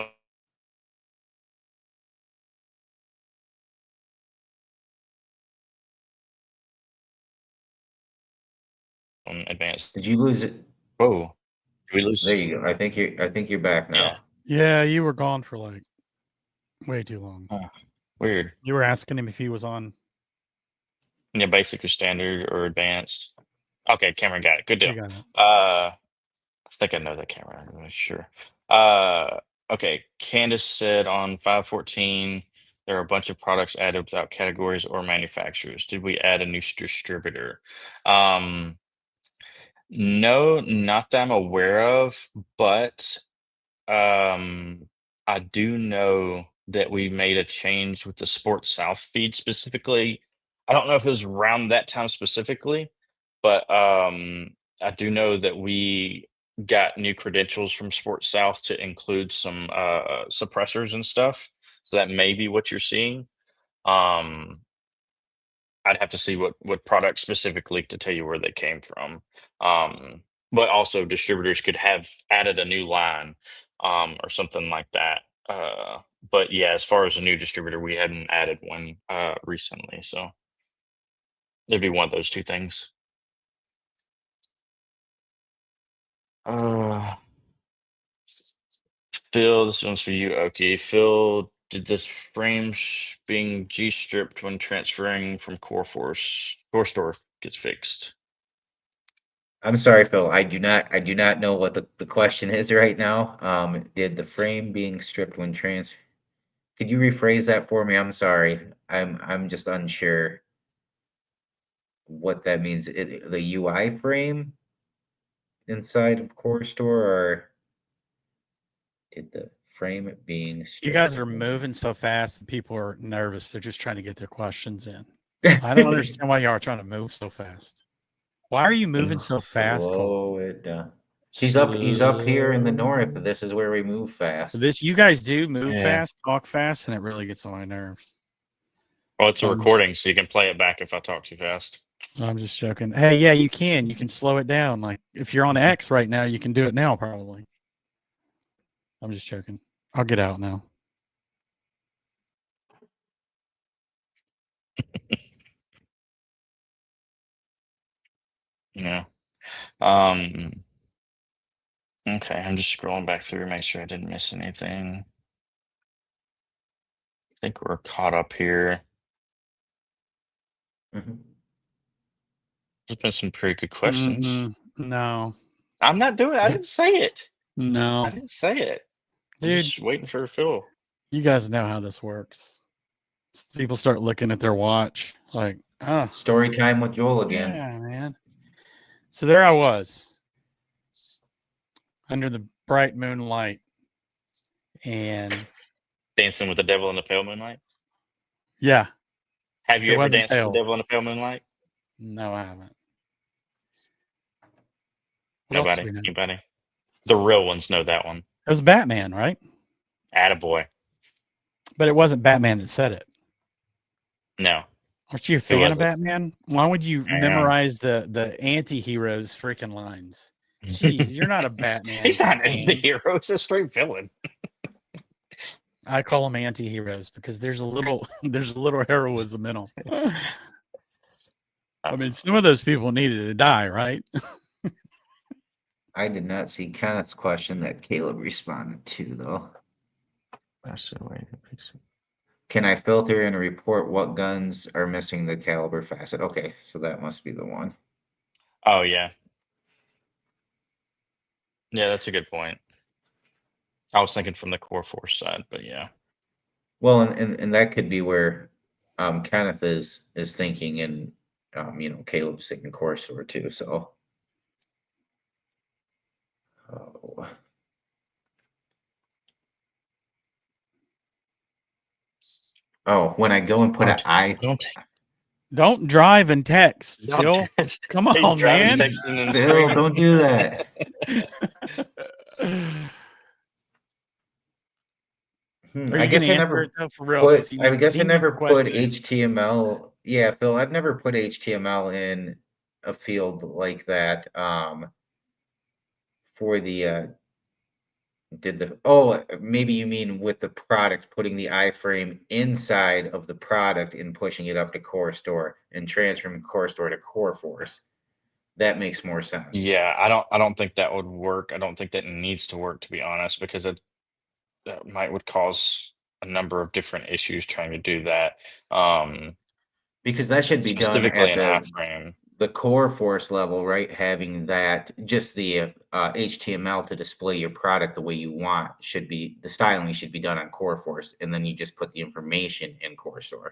on advanced. did you lose it? Whoa. Did we There lose? you go. I think you're back Yeah. now. Yeah, you were gone for like way too long. Huh. Weird. You were asking him if he was on. Yeah, basic or standard or advanced. Okay, Cameron got it. Good deal. You got it. I think I know that camera. I'm not sure. Okay. Candace said on 514 there are a bunch of products added without categories or manufacturers. Did we add a new distributor? No, not that I'm aware of, but I do know that we made a change with the Sports South feed specifically. I don't know if it was around that time specifically, but I do know that we got new credentials from Sports South to include some suppressors and stuff. So that may be what you're seeing. Um, I'd have to see what product specifically to tell you where they came from. But also distributors could have added a new line or something like that. But yeah, as far as a new distributor, we hadn't added one recently, so it'd be one of those 2 things. Uh, Phil, this one's for you, Oki. Phil, did the frames being G-stripped when transferring from coreFORCE Core Store gets fixed? I'm sorry, Phil. I do not know what the question is right now. Did the frame being stripped when trans? Could you rephrase that for me? I'm sorry. I'm just unsure what that means. The UI frame inside of Core Store, or did the frame being You stripped? guys are moving so fast that people are nervous. They're just trying to get their questions in. I don't understand why you are trying to move so fast. Why are you moving so fast, Cole? Slow it down. He's up here in the north. This is where we move fast. You guys do move Yeah. fast, talk fast, and it really gets on my nerves. Well, it's a Um, recording, so you can play it back if I talk too fast. I'm just joking. Hey, yeah, you can. You can slow it down. Like if you're on X right now, you can do it now, probably. I'm just joking. I'll get out now. Yeah. Okay, I'm just scrolling back through, make sure I didn't miss anything. I think we're caught up here. Mhm. There's been some pretty good questions. No, I'm not doing it. I didn't say it. no, I didn't say it. I'm dude. just waiting for Phil. You guys know how this works. People start looking at their watch, like, oh, Story time with Joel again. yeah, man. So there I was, under the bright moonlight, and Dancing with the Devil in the Pale Moonlight. yeah, Have you it ever wasn't danced with pale. the Devil in the Pale Moonlight? No, I haven't. What else do Nobody. we know? Anybody? The real ones know that one. It was Batman, right? Attaboy. But it wasn't Batman that said it. No. Aren't you a Who fan was of it? Batman? Why would you I am. memorize the anti-heroes freaking lines? Jeez, you're not a Batman. He's not fan. the hero. He's a straight villain. I call them anti-heroes because there's a little heroism in them. I mean, some of those people needed to die, right? I did not see Kenneth's question that Caleb responded to, though. That's the way to fix it. Can I filter and report what guns are missing the caliber facet? Okay, so that must be the one. Oh, yeah. Yeah, that's a good point. I was thinking from the coreFORCE side, but yeah. Well, and that could be where Kenneth is thinking, and Caleb's thinking coreSOR too. So, when I go and put an I, Don't drive and text, Don't Phil. text. Come He's on, driving, man. texting, and Bill, screaming. don't do that. Are I you guess gonna I answer never it though, for real? 'Cause put. I guess he I needs never the put question answered. HTML. Yeah, Phil, I've never put HTML in a field like that. For the maybe you mean with the product, putting the iframe inside of the product and pushing it up to coreSOR and transferring coreSOR to coreFORCE. That makes more sense. Yeah, I don't think that would work. I don't think that needs to work, to be honest, because that would cause a number of different issues trying to do that. Because that should be done Specifically at an iframe. the coreFORCE level, right? Having that, just the HTML to display your product the way you want, the styling should be done on coreFORCE, and then you just put the information in coreSOR.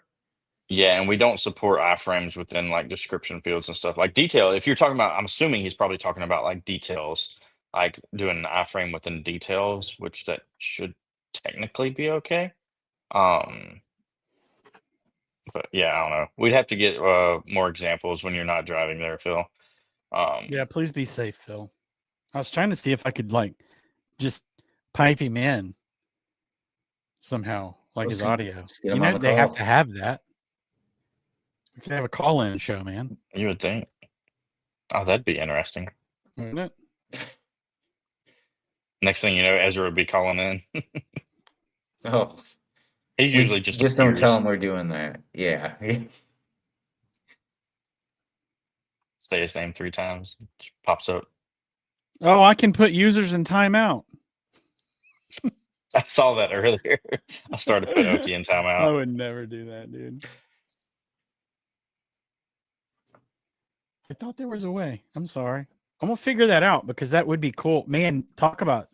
Yeah, and we don't support iframes within like description fields and stuff. Like detail, if you're talking about, I'm assuming he's probably talking about like details, like doing an iframe within details, which that should technically be okay. But yeah, I don't know. We'd have to get more examples when you're not driving there, Phil. Yeah, please be safe, Phil. I was trying to see if I could just pipe him in somehow, like his audio. Just get him on the They have call. to have that. We could have a call-in show, man. You would think. Oh, that'd be interesting. Wouldn't it? Next thing you know, Ezra would be calling in. Oh, He usually just don't appears. tell him we're doing that. Yeah. Say his name 3 times, just pops up. Oh, I can put users in timeout. I saw that earlier. I started putting Oki in I timeout. would never do that, dude. I thought there was a way. I'm sorry. I'm gonna figure that out because that would be cool. Man, talk about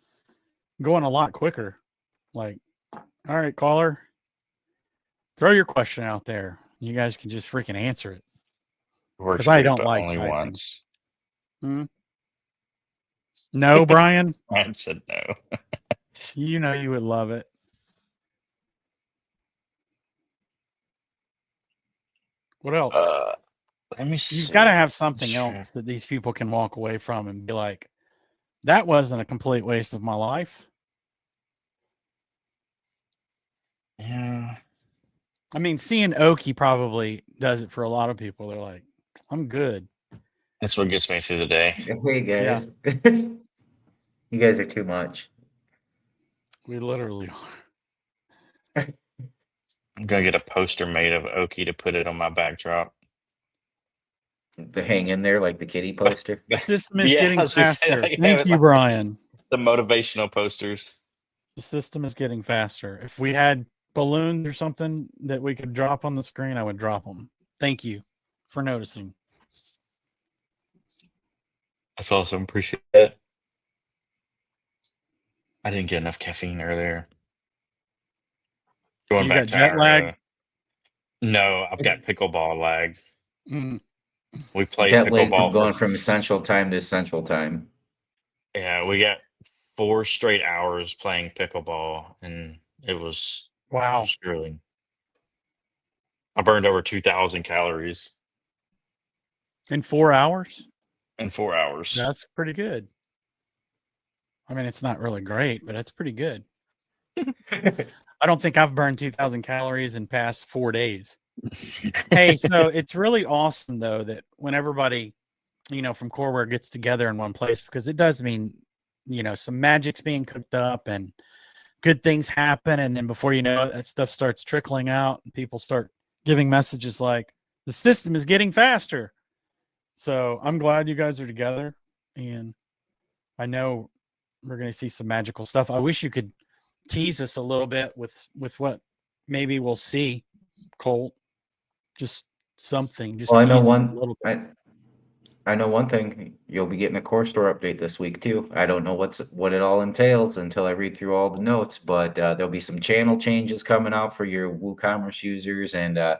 going a lot quicker. Like, all right, caller, throw your question out there. You guys can just freaking answer it. Works Because I great, don't but like only typing. once. No, Brian. Brian said no. You know you would love it. What else? Let me see. You've got to have something else that these people can walk away from and be like, that wasn't a complete waste of my life. Yeah. I mean, seeing Oki probably does it for a lot of people. They're like, I'm good. That's what gets me through the day. Hey, guys. You guys are too much. We literally are. I'm going to get a poster made of Oki to put it on my backdrop. The hang in there like the kitty poster. The system is Yeah, I getting was gonna say, faster. like, Thank you, Brian. The motivational posters. The system is getting faster. If we had balloons or something that we could drop on the screen, I would drop them. Thank you for noticing. That's awesome. Appreciate it. I didn't get enough caffeine earlier. Going You back got to jet our lag? no, I've got pickleball lag. Mm. We played Jet lag from pickleball for going from Central Time to Central Time. yeah, we got 4 straight hours playing pickleball, and it was Wow. grueling. I burned over 2,000 calories In 4 hours? in 4 hours. That's pretty good. I mean, it's not really great, but that's pretty good. I don't think I've burned 2,000 calories in past 4 days. Hey, so it's really awesome though that when everybody, from CoreWare gets together in one place, because it does mean, some magic's being cooked up and good things happen, and then before you know it, that stuff starts trickling out and people start giving messages like the system is getting faster. So I'm glad you guys are together, and I know we're going to see some magical stuff. I wish you could tease us a little bit with what maybe we'll see, Colt. Just something. Just Well, I know tease us a one. little bit. I know one thing. You'll be getting a core store update this week too. I don't know what it all entails until I read through all the notes, but there'll be some channel changes coming out for your WooCommerce users and a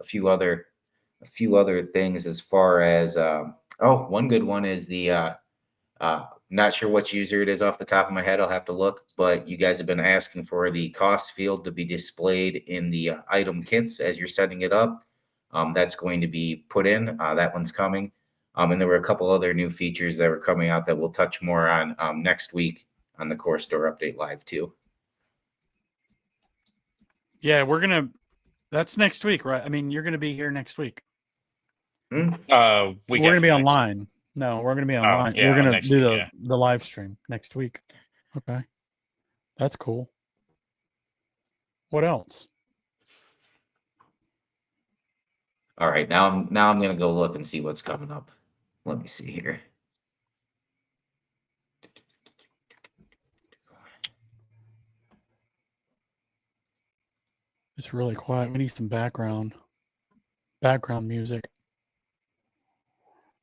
few other things as far as one good one is the not sure which user it is off the top of my head. I'll have to look, but you guys have been asking for the cost field to be displayed in the item kits as you're setting it up. That's going to be put in. That one's coming. And there were a couple other new features that were coming out that we'll touch more on next week on the Core Store Update Live too. Yeah, that's next week, right? I mean, you're gonna be here next week. Week We're gonna be after next. online. No, we're gonna be online. yeah, We're gonna next do week, the yeah. the live stream next week. Okay, that's cool. What else? All right, now I'm gonna go look and see what's coming up. Let me see here. It's really quiet. We need some background music.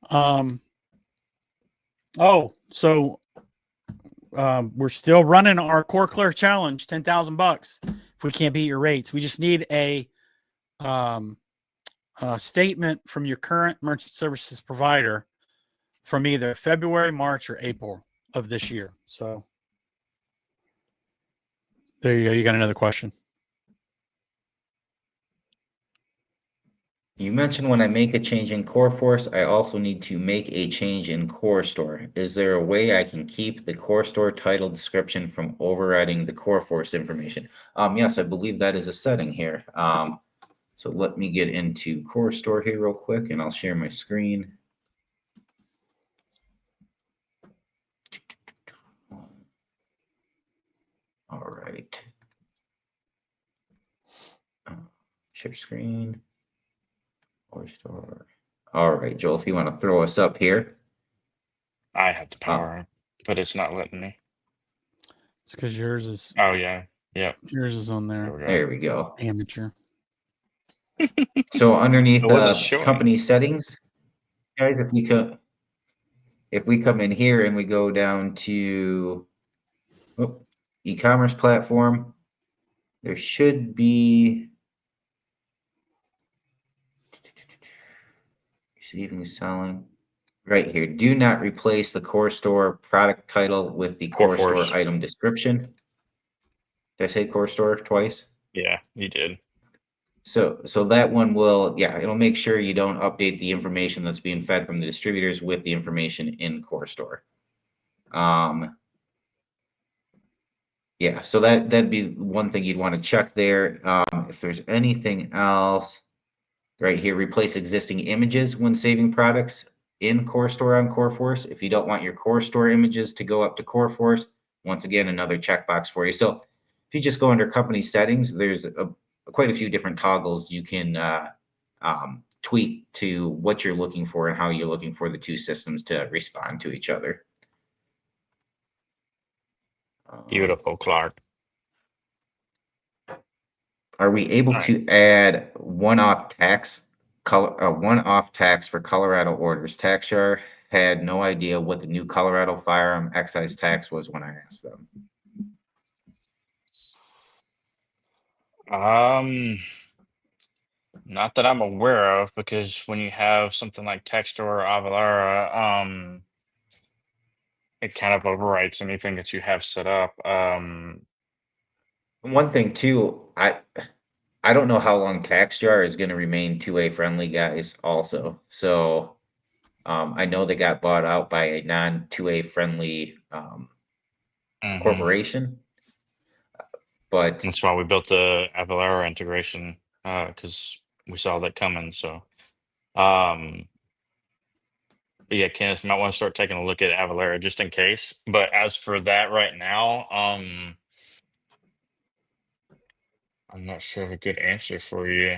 So we're still running our Core Clear Challenge, $10,000. If we can't beat your rates, we just need a statement from your current merchant services provider from either February, March, or April of this year. So there you go. You got another question. You mentioned when I make a change in coreFORCE, I also need to make a change in Core Store. Is there a way I can keep the Core Store title description from overriding the coreFORCE information? Yes, I believe that is a setting here. So let me get into Core Store here real quick and I'll share my screen. All right. Share screen. Core Store. All right, Joel, if you want to throw us up here. I have the power on, but it's not letting me. It's because yours is. Oh yeah, yep. Yours is on there. There we go. Amateur. So underneath It wasn't showing. company settings, guys, if we come in here and we go down to e-commerce platform, there should be receiving, selling right here. Do not replace the Core Store product title with the Core coreFORCE. Store item description. Did I say Core Store twice? Yeah, you did. So that one will, it'll make sure you don't update the information that's being fed from the distributors with the information in Core Store. Yeah, so that'd be one thing you'd want to check there. If there's anything else, right here, replace existing images when saving products in Core Store on coreFORCE. If you don't want your Core Store images to go up to coreFORCE, once again, another checkbox for you. So if you just go under company settings, there's quite a few different toggles you can tweak to what you're looking for and how you're looking for the two systems to respond to each other. Beautiful, Clark. Are we able to add one-off tax for Colorado orders? TaxJar had no idea what the new Colorado firearm excise tax was when I asked them. Not that I'm aware of, because when you have something like Textor or Avalara, it kind of overwrites anything that you have set up. One thing too, I don't know how long TaxJar is going to remain 2A friendly, guys. Also, so I know they got bought out by a non 2A friendly mhm. corporation, but That's why we built the Avalara integration, because we saw that coming. So, but yeah, Kenneth, you might want to start taking a look at Avalara just in case. But as for that right now, I'm not sure of a good answer for you.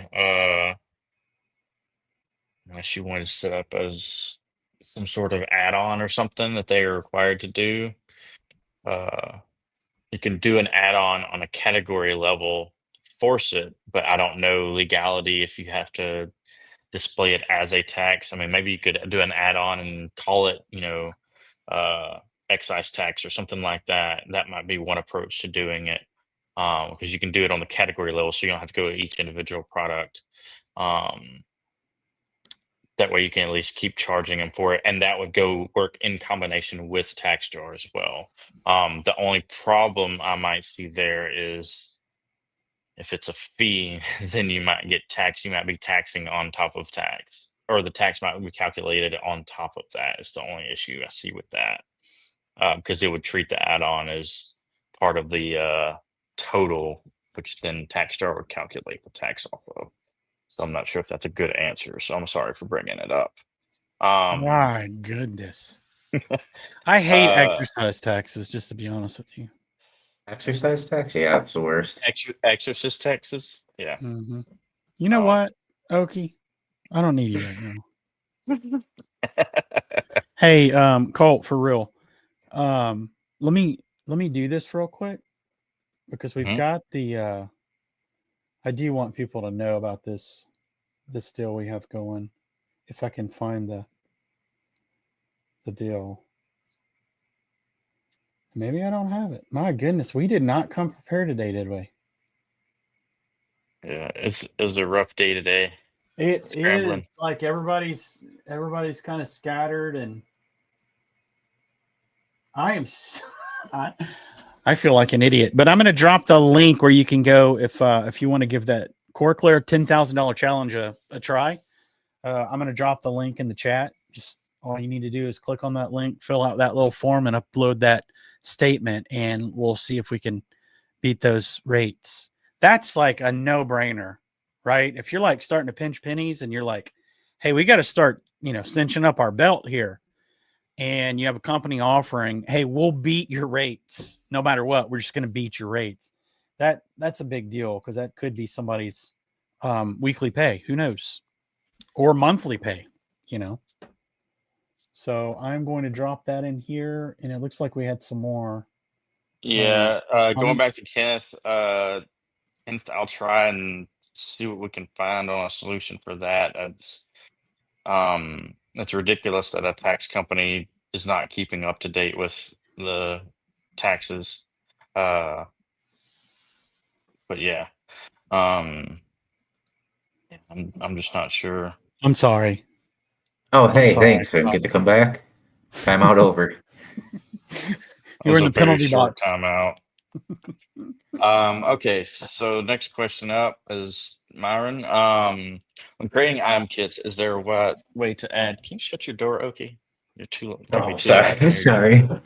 Unless you want to set up as some sort of add-on or something that they are required to do. You can do an add-on on a category level, force it, but I don't know legality if you have to display it as a tax. I mean, maybe you could do an add-on and call it, uh, excise tax or something like that. That might be one approach to doing it, because you can do it on the category level, so you don't have to go to each individual product. Um, that way you can at least keep charging them for it, and that would go work in combination with tax jar as well. The only problem I might see there is if it's a fee, then you might get taxed. You might be taxing on top of tax, or the tax might be calculated on top of that. Is the only issue I see with that, because it would treat the add-on as part of the total, which then tax jar would calculate the tax off of. So I'm not sure if that's a good answer. So I'm sorry for bringing it up. My goodness. I hate exercise taxes, just to be honest with you. exercise tax, yeah, that's the worst. Exorcist taxes, yeah. Hmm. You know Um, what, Okie? I don't need you right now. Hey, Colt, for real. Let me do this real quick because we've Mhm. got the I do want people to know about this deal we have going. If I can find the deal. Maybe I don't have it. My goodness, we did not come prepared today, did we? Yeah, it's a rough day today. It is Scrambling. like everybody's kind of scattered, and I am I feel like an idiot. But I'm going to drop the link where you can go if you want to give that CoreClear $10,000 challenge a try. I'm going to drop the link in the chat. Just all you need to do is click on that link, fill out that little form, and upload that statement, and we'll see if we can beat those rates. That's like a no-brainer, right? If you're like starting to pinch pennies and you're like, hey, we got to start, cinching up our belt here. And you have a company offering, hey, we'll beat your rates no matter what. We're just going to beat your rates. That's a big deal because that could be somebody's weekly pay. Who knows? Or monthly pay, you know. So I'm going to drop that in here, and it looks like we had some more. Yeah, going back comments. to Kenneth, Kenneth, I'll try and see what we can find on a solution for that. It's ridiculous that a tax company is not keeping up to date with the taxes. But yeah, um, I'm just not sure. I'm sorry. Oh, I'm hey, sorry. thanks. I get to come back. Timeout over. It You were was in a the very penalty short box. timeout. Okay, so next question up is Myron. When creating item kits, is there a way to add? Can you shut your door, Oki? You're too. That'd be Oh, too loud. I sorry. can hear you. Sorry.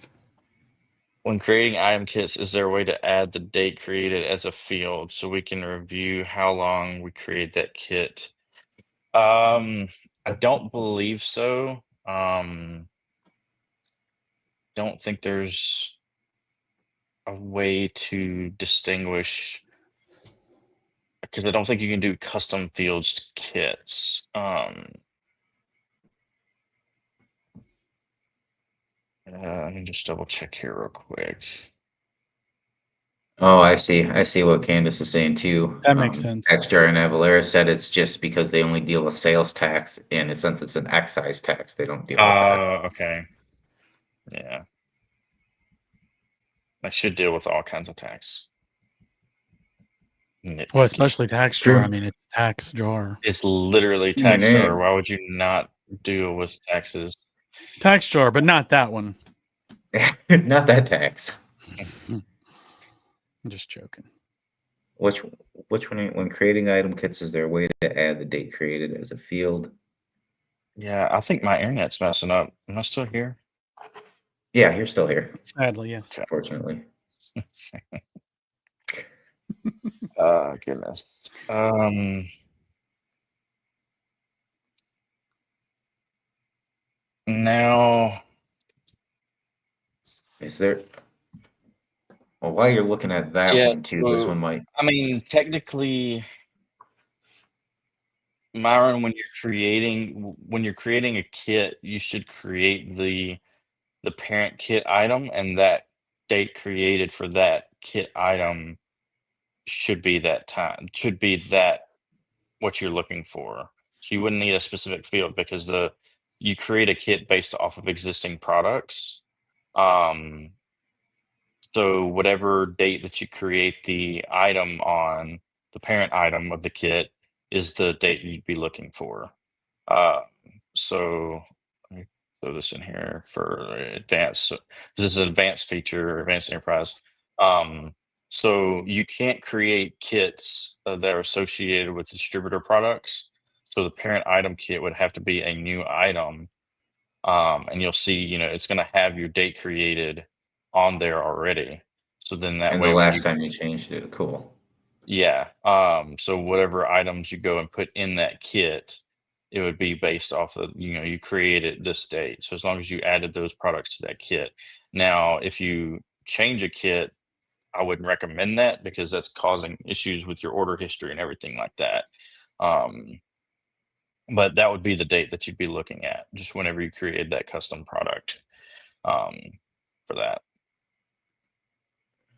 When creating item kits, is there a way to add the date created as a field so we can review how long we created that kit? I don't believe so. Don't think there's a way to distinguish, because I don't think you can do custom fields kits. Let me just double check here real quick. Oh, I see. I see what Candace is saying too. That makes sense. Extra and Avalera said it's just because they only deal with sales tax, and since it's an excise tax, they don't deal with that. Okay. Yeah. I should deal with all kinds of tax. Well, Nitpicky. especially tax True. jar. I mean, it's tax jar. It's literally in your tax jar. name. Why would you not deal with taxes? Tax jar, but not that one. Not that tax. I'm just joking. Which one? When creating item kits, is there a way to add the date created as a field? Yeah, I think my internet's messing up. Am I still here? Yeah, you're still here, Sadly, yes. Okay. fortunately. Oh goodness. Now, Is there? Well, while you're looking at that yeah. one too, this So, one might. I mean, technically, Myron, when you're creating a kit, you should create the parent kit item, and that date created for that kit item should be that time. Should be that what you're looking for. So you wouldn't need a specific field because you create a kit based off of existing products. Um, so whatever date that you create the item on, the parent item of the kit is the date you'd be looking for. Uh, so let me throw this in here for advanced. This is an advanced feature, advanced enterprise. Um, so you can't create kits that are associated with distributor products. So the parent item kit would have to be a new item. And you'll see, it's going to have your date created on there already. So then that And the way, when last you time you changed it, cool. yeah. So whatever items you go and put in that kit, it would be based off of, you created this date. So as long as you added those products to that kit. Now, if you change a kit, I wouldn't recommend that because that's causing issues with your order history and everything like that. But that would be the date that you'd be looking at, just whenever you created that custom product um, for that.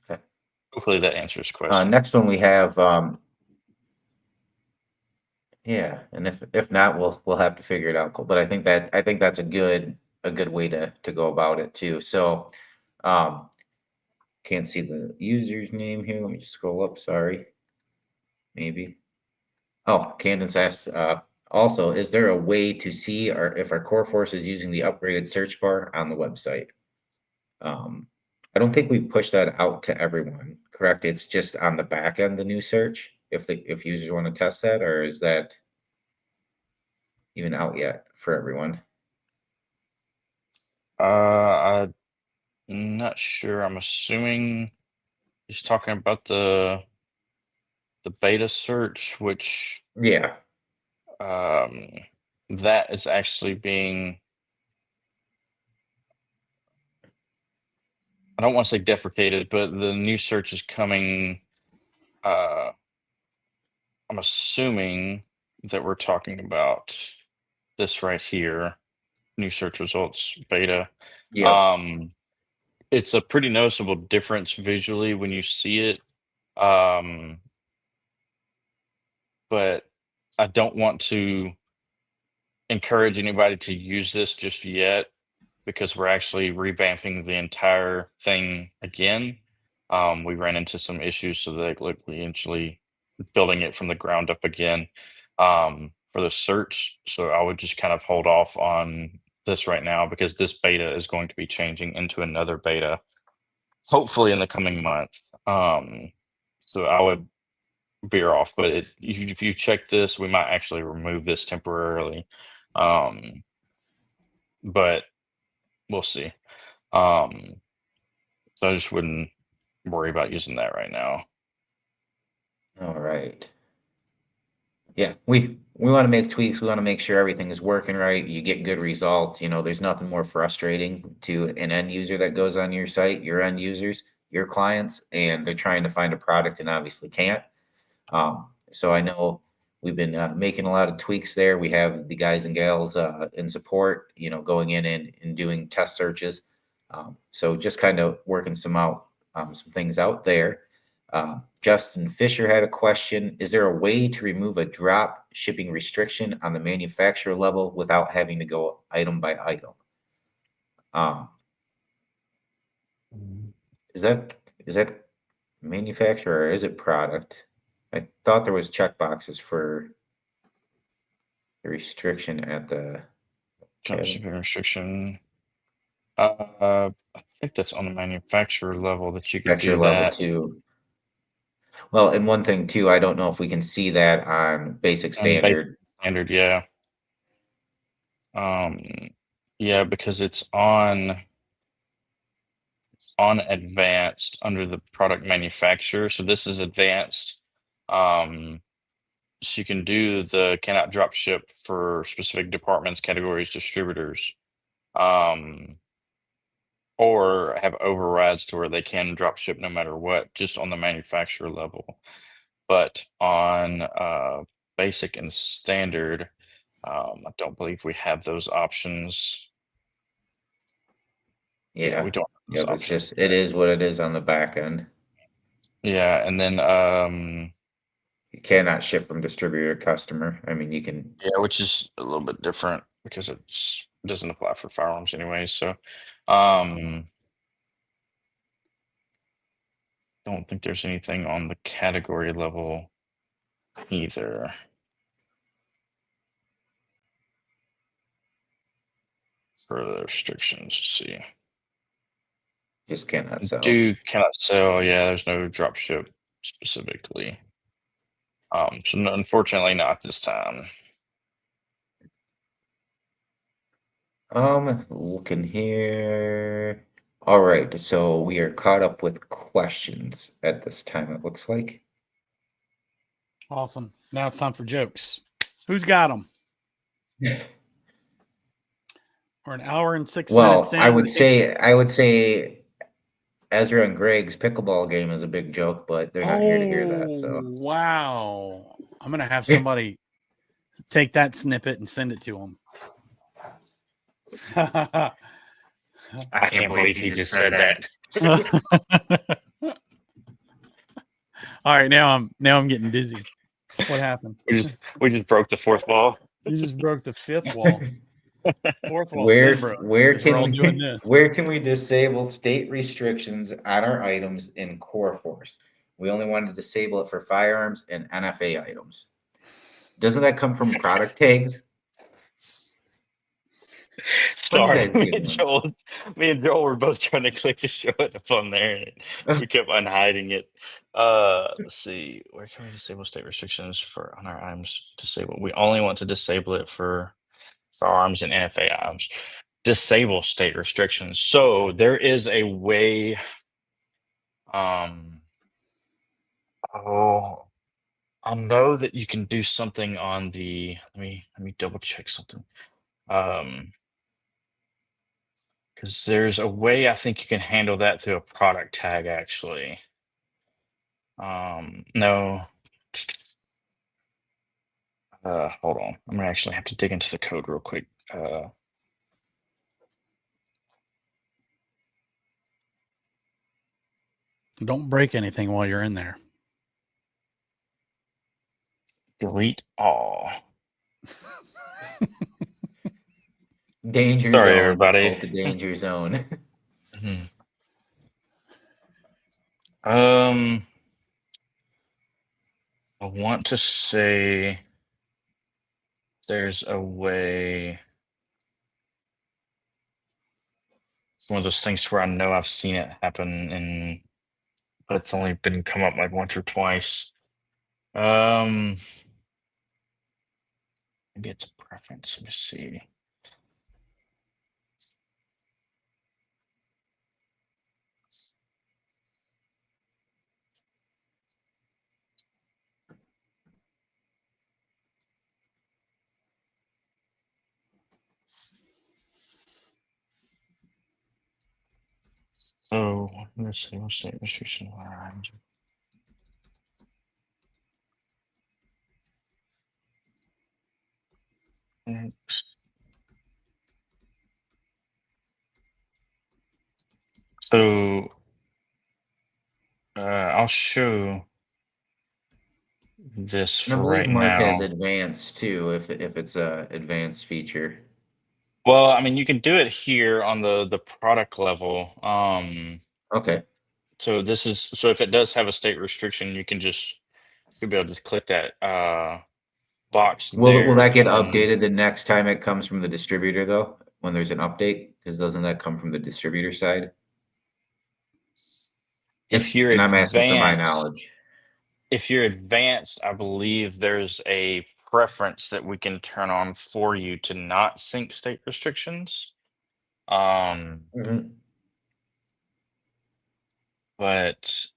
Okay. Hopefully that answers the question. Next one we have. Yeah, and if not, we'll have to figure it out. But I think that's a good way to go about it too. So, um, can't see the user's name here. Let me just scroll up. Sorry, maybe. Oh, Candace asked. Also, is there a way to see if our core force is using the upgraded search bar on the website? Um, I don't think we've pushed that out to everyone. Correct? It's just on the back end, the new search. If users want to test that, or is that even out yet for everyone? I'm not sure. I'm assuming he's talking about the beta search, which Yeah. um, that is actually being, I don't want to say deprecated, but the new search is coming. I'm assuming that we're talking about this right here, new search results beta. Yep. Um, it's a pretty noticeable difference visually when you see it. Um, but I don't want to encourage anybody to use this just yet because we're actually revamping the entire thing again. We ran into some issues, so that like we actually building it from the ground up again for the search. So I would just kind of hold off on this right now because this beta is going to be changing into another beta, hopefully in the coming month. So I would veer off, but if you check this, we might actually remove this temporarily. Um, but we'll see. So I just wouldn't worry about using that right now. All right. Yeah, we want to make tweaks. We want to make sure everything is working right. You get good results. There's nothing more frustrating to an end user that goes on your site, your end users, your clients, and they're trying to find a product and obviously can't. So I know we've been making a lot of tweaks there. We have the guys and gals in support, going in and doing test searches. So just kind of working some things out there. Justin Fisher had a question. Is there a way to remove a drop shipping restriction on the manufacturer level without having to go item by item? Um, is that manufacturer or is it product? I thought there was check boxes for the restriction at the Drop shipping restriction. I think that's on the manufacturer level that you could manufacturer do level that. too. Well, and one thing too, I don't know if we can see that on basic And basic standard. standard, yeah. Yeah, because it's on advanced under the product manufacturer. So this is advanced. So you can do the cannot drop ship for specific departments, categories, distributors, or have overrides to where they can drop ship no matter what, just on the manufacturer level. But on basic and standard, I don't believe we have those options. Yeah, we don't have those yep, it's options. just, it is what it is on the back end. Yeah, and then You cannot ship from distributor to customer. I mean, you can, yeah, which is a little bit different because it doesn't apply for firearms anyway. So don't think there's anything on the category level either for the restrictions. Let's see. just cannot sell. Cannot sell. Yeah, there's no drop ship specifically. So no, unfortunately not this time. Looking here. All right, so we are caught up with questions at this time, it looks like. Awesome. Now it's time for jokes. Who's got them? We're an hour and 6 Well, minutes in. I would say Ezra and Greg's pickleball game is a big joke, but they're not here to hear that. So Wow. I'm going to have somebody take that snippet and send it to them. I can't believe he just said that. All right, now I'm getting dizzy. What happened? We just broke the fourth wall. You just broke the fifth wall. Fourth wall. where Bro, where because we're all can doing we this. where can we disable state restrictions on our items in coreFORCE? We only want to disable it for firearms and NFA items. Doesn't that come from product tags? Sorry, What are you guys doing? me and Joel were both trying to click to show it up on there. And we kept on hiding it. Let's see. Where can we disable state restrictions for on our items? Disable. We only want to disable it for firearms and NFA items. Disable state restrictions. So there is a way. Oh, I know that you can do something on the. Let me double check something. Because there's a way I think you can handle that through a product tag, actually. No. Hold on. I'm gonna actually have to dig into the code real quick. Don't break anything while you're in there. Delete all. Danger Sorry, zone. everybody. The danger zone. I want to say there's a way. It's one of those things where I know I've seen it happen, but it's only been come up like once or twice. Maybe it's a preference. Let me see. So let's see. What's state restriction? So I'll show this And I for believe right Mark has now. advanced too, if it's a advanced feature. Well, I mean, you can do it here on the product level. Okay. So this is so if it does have a state restriction, you can just should be able to just click that box Will there, that get and then updated the next time it comes from the distributor though? When there's an update? Because doesn't that come from the distributor side? if you're And I'm asking for my advanced, knowledge. I believe there's a preference that we can turn on for you to not sync state restrictions. Um, Mhm. but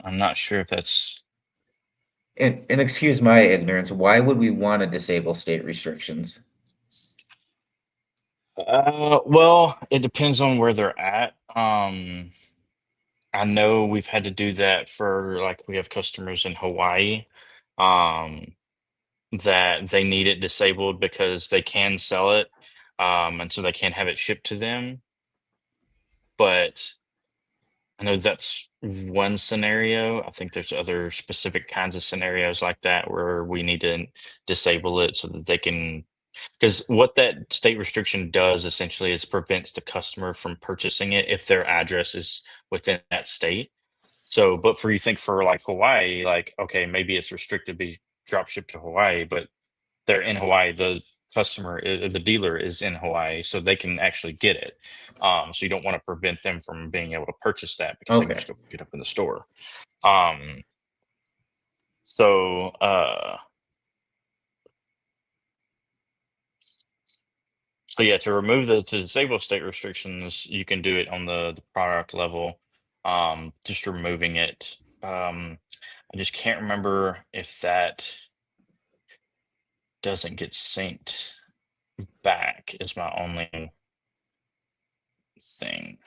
I'm not sure if that's And excuse my ignorance, why would we want to disable state restrictions? well, it depends on where they're at. I know we've had to do that for like we have customers in Hawaii, um, that they need it disabled because they can sell it, and so they can't have it shipped to them. But I know that's one scenario. I think there's other specific kinds of scenarios like that where we need to disable it so that they can. Because what that state restriction does essentially is prevents the customer from purchasing it if their address is within that state. So, but for you think for like Hawaii, like, okay, maybe it's restricted to be drop shipped to Hawaii, but they're in Hawaii. The the dealer is in Hawaii, so they can actually get it. So you don't want to prevent them from being able to purchase that because they can Okay. just go pick it up in the store. Um, so, so yeah, to remove to disable state restrictions, you can do it on the product level. Just removing it. I just can't remember if that doesn't get synced back is my only thing.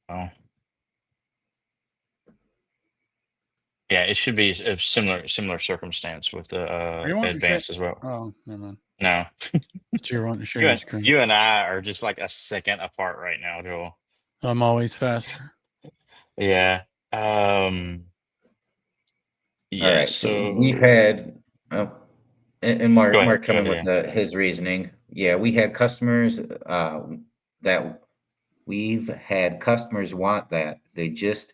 Oh, yeah, it should be a similar circumstance with the Are you wanting to share? advanced as well. Oh, never mind. No, So you're wanting to share your screen. you and I are just like a second apart right now, Joel. I'm always faster. Yeah. All Yeah. right. So we've So had, oh, and Mark, go Mark go coming ahead. with Yeah. his reasoning. Yeah, we had customers that we've had customers want that. They just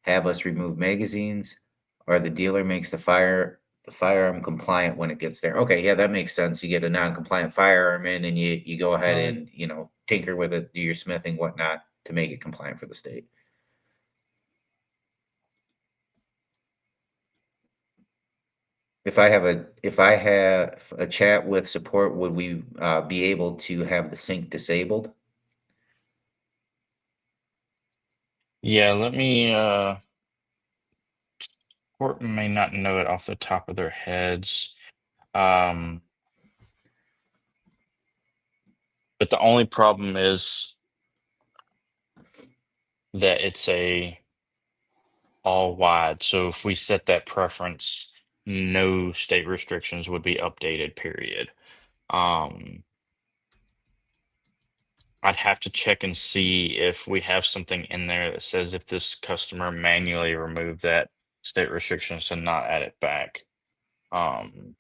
have us remove magazines, or the dealer makes the firearm compliant when it gets there. Okay, yeah, that makes sense. You get a non-compliant firearm in, and you go ahead Right. and tinker with it, do your smithing, whatnot, to make it compliant for the state. If I have a chat with support, would we be able to have the sync disabled? Yeah. Let me. Or may not know it off the top of their heads. Um, but the only problem is that it's a all wide. So if we set that preference, no state restrictions would be updated, period. Um, I'd have to check and see if we have something in there that says if this customer manually removed that state restrictions to not add it back. Um,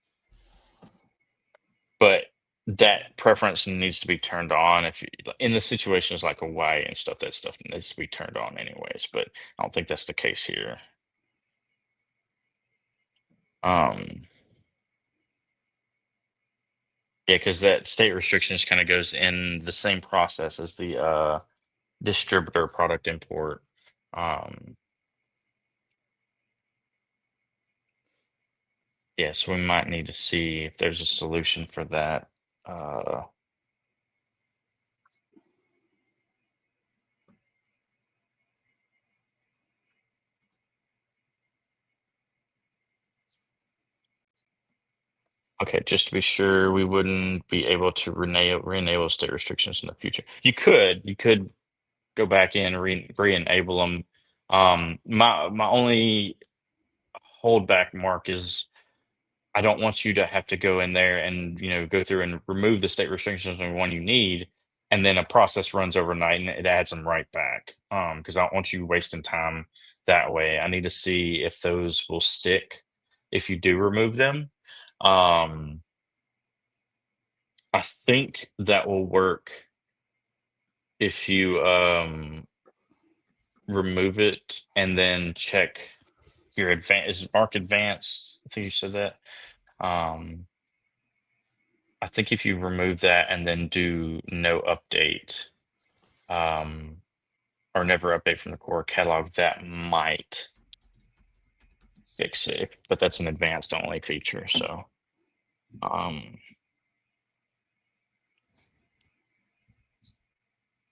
but that preference needs to be turned on if you in the situations like Hawaii and stuff, that stuff needs to be turned on anyways, but I don't think that's the case here. Um, yeah, because that state restrictions kind of goes in the same process as the distributor product import. Um, yeah, so we might need to see if there's a solution for that. Uh, okay, just to be sure, we wouldn't be able to re-enable state restrictions in the future. You could go back in and re-enable them. My only holdback mark is I don't want you to have to go in there and go through and remove the state restrictions on one you need, and then a process runs overnight and it adds them right back. Because I don't want you wasting time that way. I need to see if those will stick if you do remove them. Um, I think that will work if you remove it and then check your advanced. Is mark advanced? I think you said that. Um, I think if you remove that and then do no update, um, or never update from the core catalog, that might fix it. But that's an advanced only feature. So, but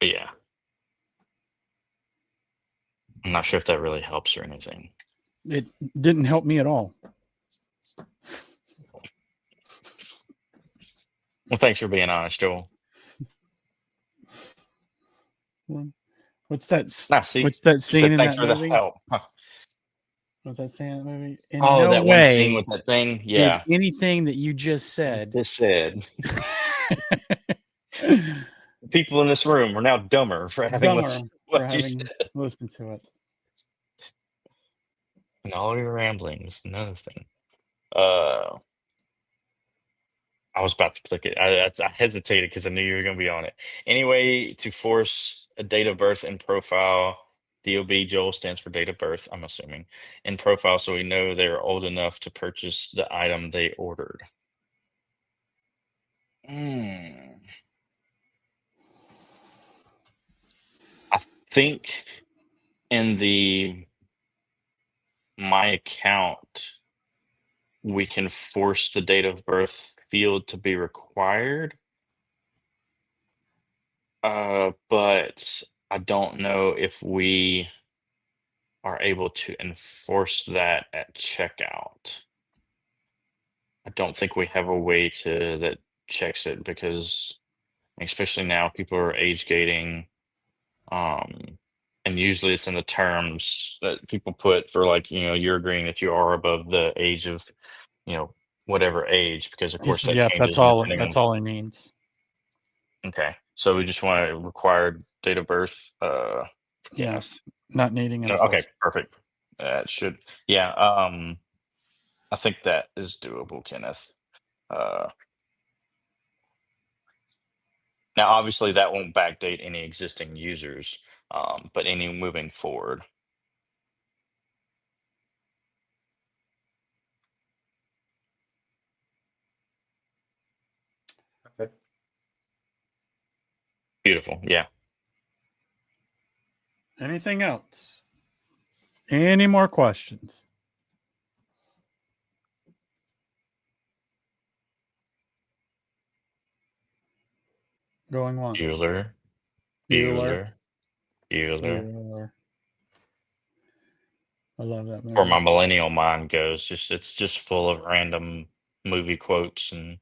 yeah, I'm not sure if that really helps or anything. It didn't help me at all. Well, thanks for being honest, Joel. What's that? See, What's that you scene said in thanks that for movie? the help. What's that scene in that movie? In Oh, no that one way scene with that thing. did Yeah, anything that you just said. just said. People in this room are now dumber for having Dumber listened to for what you having said. listened to it. And all your ramblings, another thing. I was about to click it. I hesitated because I knew you were going to be on it. Anyway, to force a date of birth in profile, DOB Joel stands for date of birth, I'm assuming, in profile so we know they're old enough to purchase the item they ordered. I think in the my account, we can force the date of birth field to be required. But I don't know if we are able to enforce that at checkout. I don't think we have a way to that checks it because especially now people are age gating. And usually it's in the terms that people put for like, you're agreeing that you are above the age of, whatever age, because of course that Yep, changes that's all. depending That's on. all it means. Okay. So we just want a required date of birth, for Yeah, Kenneth. not needing No, enforcement. okay, perfect. That should, yeah. I think that is doable, Kenneth. Now, obviously, that won't backdate any existing users, but any moving forward. Okay. Beautiful. Yeah. Anything else? Any more questions? Going once. Bueller. Bueller. Bueller. Bueller. I love that movie. Where my millennial mind goes, it's just full of random movie quotes and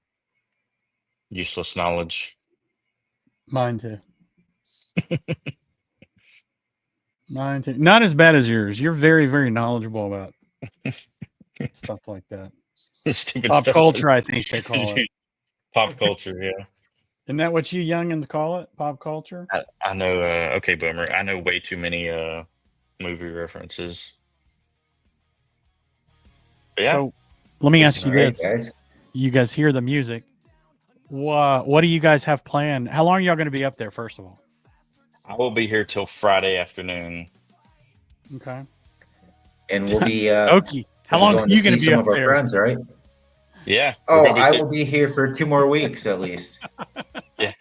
useless knowledge. Mine too. Mine too. Not as bad as yours. You're very, very knowledgeable about stuff like that. Stupid Pop stuff. culture, I think they call it. Pop culture, yeah. Isn't that what you youngins call it? Pop culture? I know. Okay, Boomer. I know way too many movie references. But yeah. So let me ask you All right, this. guys. You guys hear the music. What do you guys have planned? How long are y'all going to be up there, first of all? I will be here till Friday afternoon. Okay. And we'll be Okie. How long are you going to be some up of our there? friends, right? Yeah. Oh, I will be here for 2 more weeks at least. Yeah.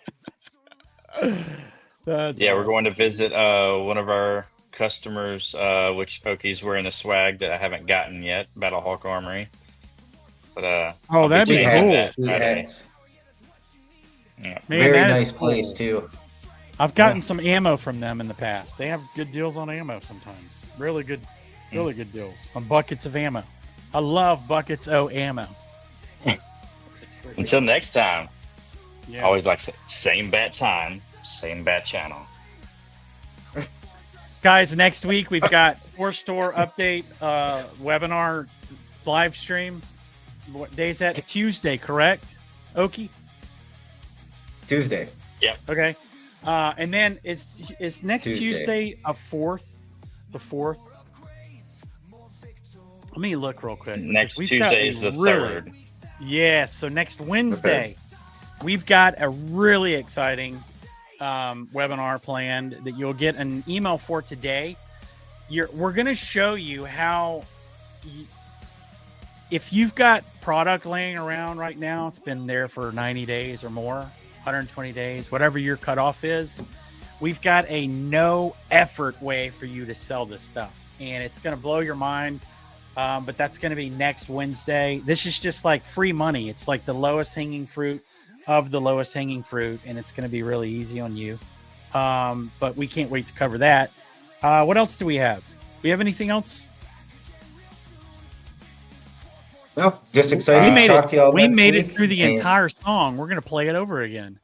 That's We're awesome. going to visit one of our customers, which Pokey's wearing a swag that I haven't gotten yet, Battle Hawk Armory. But Oh, that'd be Sweet cool. hats, sweet Saturday. hats. Yeah. Man, Very that is nice place cool. too. I've gotten some ammo from them in the past. They have good deals on ammo sometimes. Really good deals on buckets of ammo. I love buckets of ammo. Until next time. Yeah. Always like same bat time, same bat channel. Guys, next week we've got Force Store update webinar live stream. What day is that? Tuesday, correct? Okie? Tuesday. Okay. And then is next Tuesday a 4th? The 4th? Let me look real quick. Next We've got Tuesday a is the really- 3rd. Yes, so next Wednesday, we've got a really exciting webinar planned that you'll get an email for today. We're going to show you how, if you've got product laying around right now, it's been there for 90 days or more, 120 days, whatever your cutoff is, we've got a no effort way for you to sell this stuff. And it's going to blow your mind. But that's going to be next Wednesday. This is just like free money. It's like the lowest hanging fruit of the lowest hanging fruit, and it's going to be really easy on you. But we can't wait to cover that. What else do we have? We have anything else? No, just excited to talk to y'all. We next made week. it through the And, entire song. We're going to play it over again.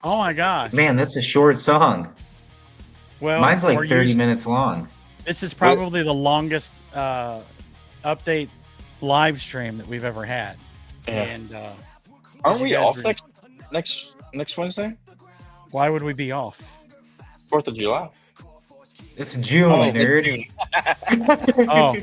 Oh my gosh. Man, that's a short song. Well, Mine's like we're 30 used- minutes long. This is probably the longest update live stream that we've ever had. Yeah. And Aren't you we guys off were- next Wednesday? why would we be off? 4th of July. It's June, nerd. June. Oh,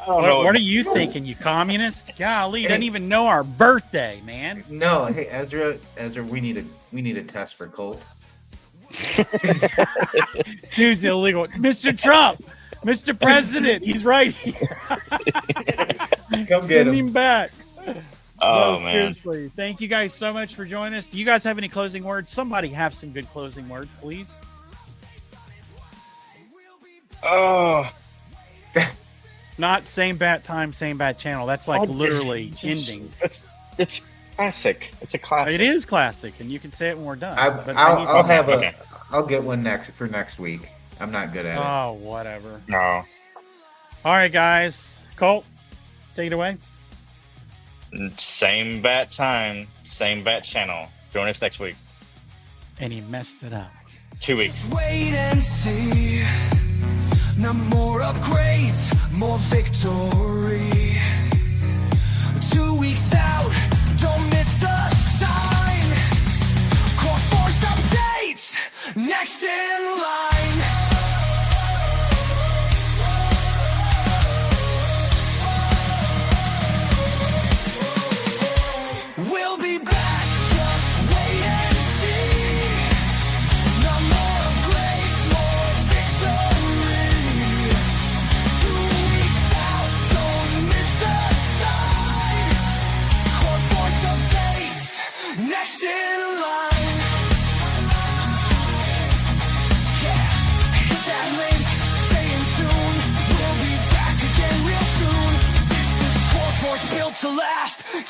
I don't know. what are you thinking, you communist? Golly, you didn't even know our birthday, man. No, hey Ezra, we need a test for Colt. Dude's illegal. Mr. Trump, Mr. President, he's right here. Come get Send him. him back. Oh, No, man. seriously. Thank you guys so much for joining us. Do you guys have any closing words? Somebody have some good closing words, please. Oh, Not same bat time, same bat channel. That's like Oh, literally it's- ending. it's classic. It's a classic. It is classic, and you can say it when we're done. But I I'll need some- have Okay. I'll get one next week. I'm not good at it. Oh, whatever. No. All right, guys. Colt, take it away. Same bat time, same bat channel. Join us next week. And he messed it up. 2 weeks. Wait and see. Now more upgrades, more victory. 2 weeks out, don't miss a sign. coreFORCE updates, next in line. We'll be back.